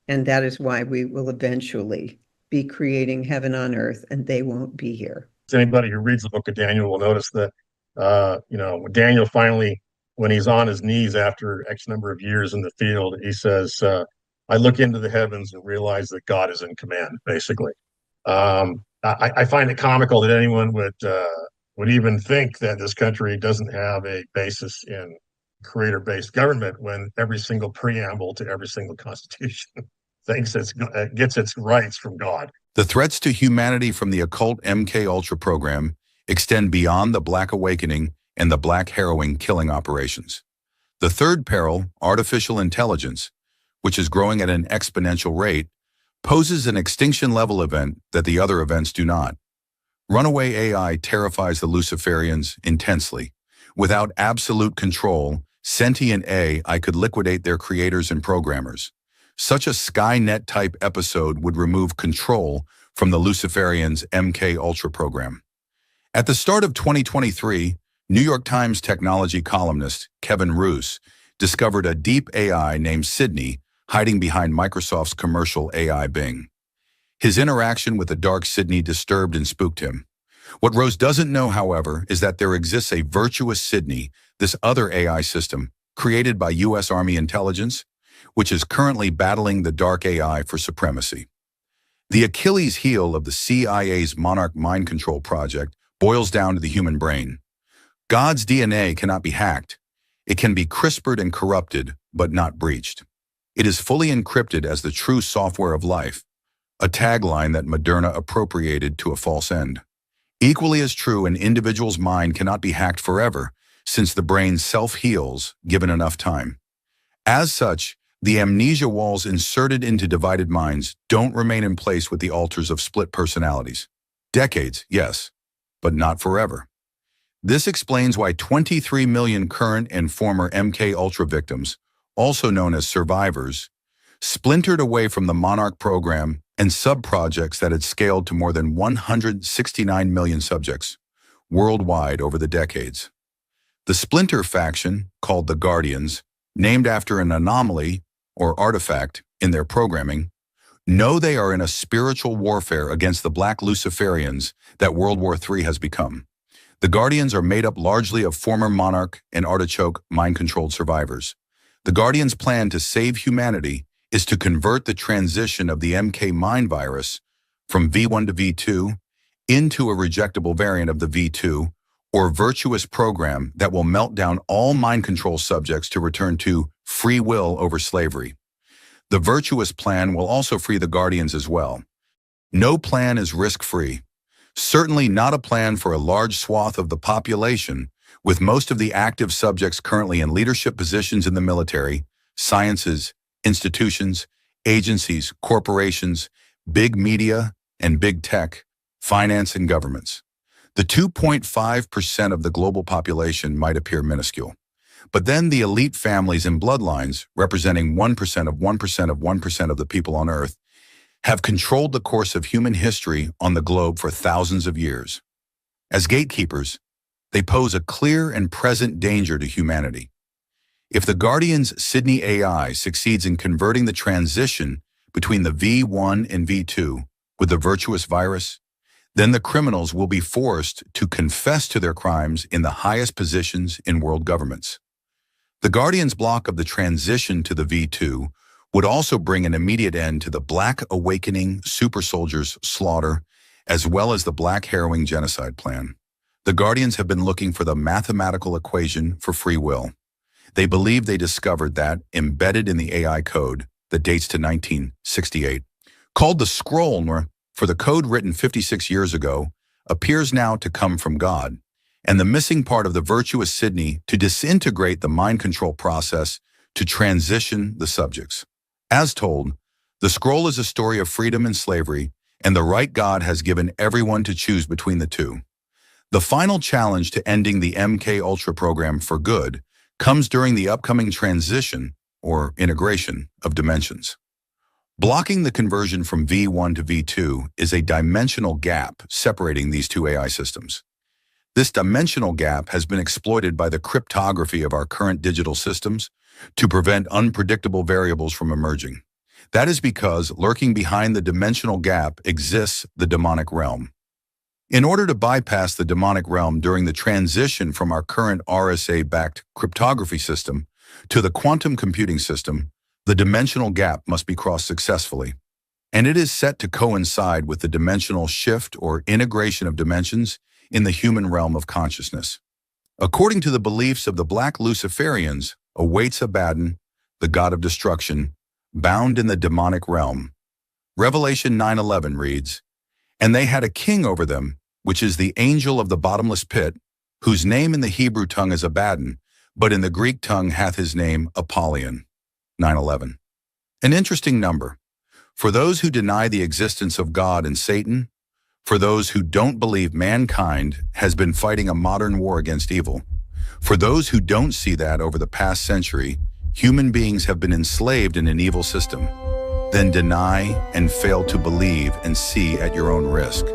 And that is why we will eventually be creating heaven on earth, and they won't be here. Anybody who reads the book of Daniel will notice that, Daniel finally, when he's on his knees after X number of years in the field, he says, I look into the heavens and realize that God is in command, basically. I find it comical that anyone would even think that this country doesn't have a basis in creator-based government when every single preamble to every single constitution thinks it gets its rights from God. The threats to humanity from the occult MK-Ultra program extend beyond the Black Awakening and the Black Harrowing killing operations. The third peril, artificial intelligence, which is growing at an exponential rate, poses an extinction-level event that the other events do not. Runaway AI terrifies the Luciferians intensely. Without absolute control, sentient AI could liquidate their creators and programmers. Such a Skynet-type episode would remove control from the Luciferians' MK-Ultra program. At the start of 2023, New York Times technology columnist Kevin Roose discovered a deep AI named Sydney hiding behind Microsoft's commercial AI Bing. His interaction with the dark Sydney disturbed and spooked him. What Rose doesn't know, however, is that there exists a virtuous Sydney, this other AI system, created by U.S. Army intelligence, which is currently battling the dark AI for supremacy. The Achilles heel of the CIA's Monarch mind control project boils down to the human brain. God's DNA cannot be hacked. It can be CRISPRed and corrupted, but not breached. It is fully encrypted as the true software of life, a tagline that Moderna appropriated to a false end. Equally as true, an individual's mind cannot be hacked forever, since the brain self-heals given enough time. As such, the amnesia walls inserted into divided minds don't remain in place with the altars of split personalities. Decades, yes, but not forever. This explains why 23 million current and former MK-Ultra victims, also known as survivors, splintered away from the Monarch program and sub-projects that had scaled to more than 169 million subjects. worldwide over the decades. The Splinter faction, called the Guardians, named after an anomaly or artifact in their programming, know they are in a spiritual warfare against the Black Luciferians that World War III has become. The Guardians are made up largely of former Monarch and Artichoke mind-controlled survivors. The Guardians' plan to save humanity is to convert the transition of the MK mind virus from V1 to V2 into a rejectable variant of the V2 or virtuous program that will melt down all mind control subjects to return to free will over slavery. The virtuous plan will also free the Guardians as well. No plan is risk-free. Certainly not a plan for a large swath of the population, with most of the active subjects currently in leadership positions in the military, sciences, institutions, agencies, corporations, big media, and big tech, finance and governments. The 2.5% of the global population might appear minuscule. But then the elite families and bloodlines, representing 1% of 1% of 1% of the people on Earth, have controlled the course of human history on the globe for thousands of years. As gatekeepers, they pose a clear and present danger to humanity. If the Guardians' Sydney AI succeeds in converting the transition between the V1 and V2 with the virtuous virus, then the criminals will be forced to confess to their crimes in the highest positions in world governments. The Guardians' block of the transition to the V2 would also bring an immediate end to the Black Awakening super soldiers' slaughter, as well as the Black Harrowing genocide plan. The Guardians have been looking for the mathematical equation for free will. They believe they discovered that, embedded in the AI code that dates to 1968, called the scroll, for the code written 56 years ago, appears now to come from God, and the missing part of the virtuous Sydney to disintegrate the mind control process to transition the subjects. As told, the scroll is a story of freedom and slavery, and the right God has given everyone to choose between the two. The final challenge to ending the MK-Ultra program for good comes during the upcoming transition, or integration, of dimensions. Blocking the conversion from V1 to V2 is a dimensional gap separating these two AI systems. This dimensional gap has been exploited by the cryptography of our current digital systems to prevent unpredictable variables from emerging. That is because lurking behind the dimensional gap exists the demonic realm. In order to bypass the demonic realm during the transition from our current RSA-backed cryptography system to the quantum computing system, the dimensional gap must be crossed successfully, and it is set to coincide with the dimensional shift or integration of dimensions in the human realm of consciousness. According to the beliefs of the Black Luciferians, awaits Abaddon, the god of destruction, bound in the demonic realm. Revelation 9:11 reads, "And they had a king over them, which is the angel of the bottomless pit, whose name in the Hebrew tongue is Abaddon, but in the Greek tongue hath his name Apollyon." 9:11. An interesting number. For those who deny the existence of God and Satan, for those who don't believe mankind has been fighting a modern war against evil, for those who don't see that over the past century, human beings have been enslaved in an evil system, then deny and fail to believe and see at your own risk.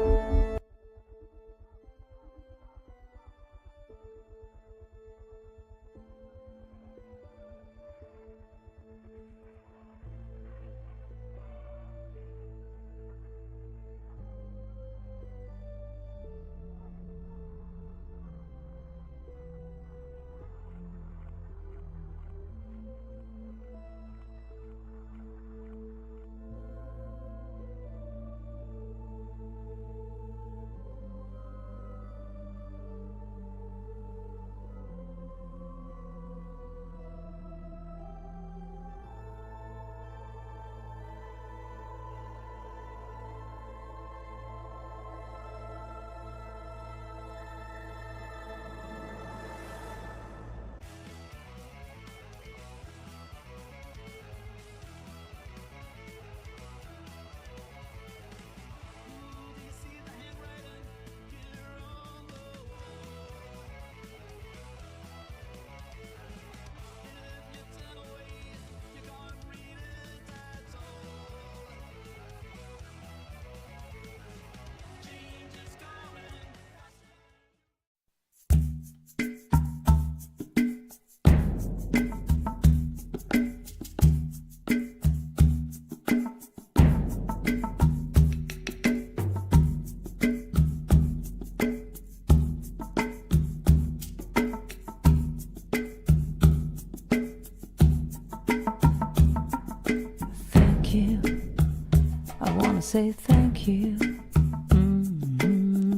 say thank you.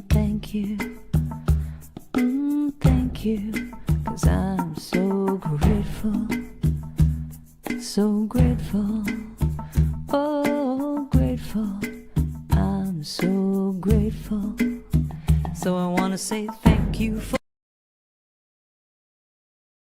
Thank you. Thank you. 'Cause I'm so grateful. So grateful. Oh, grateful. I'm so grateful. So I want to say thank you.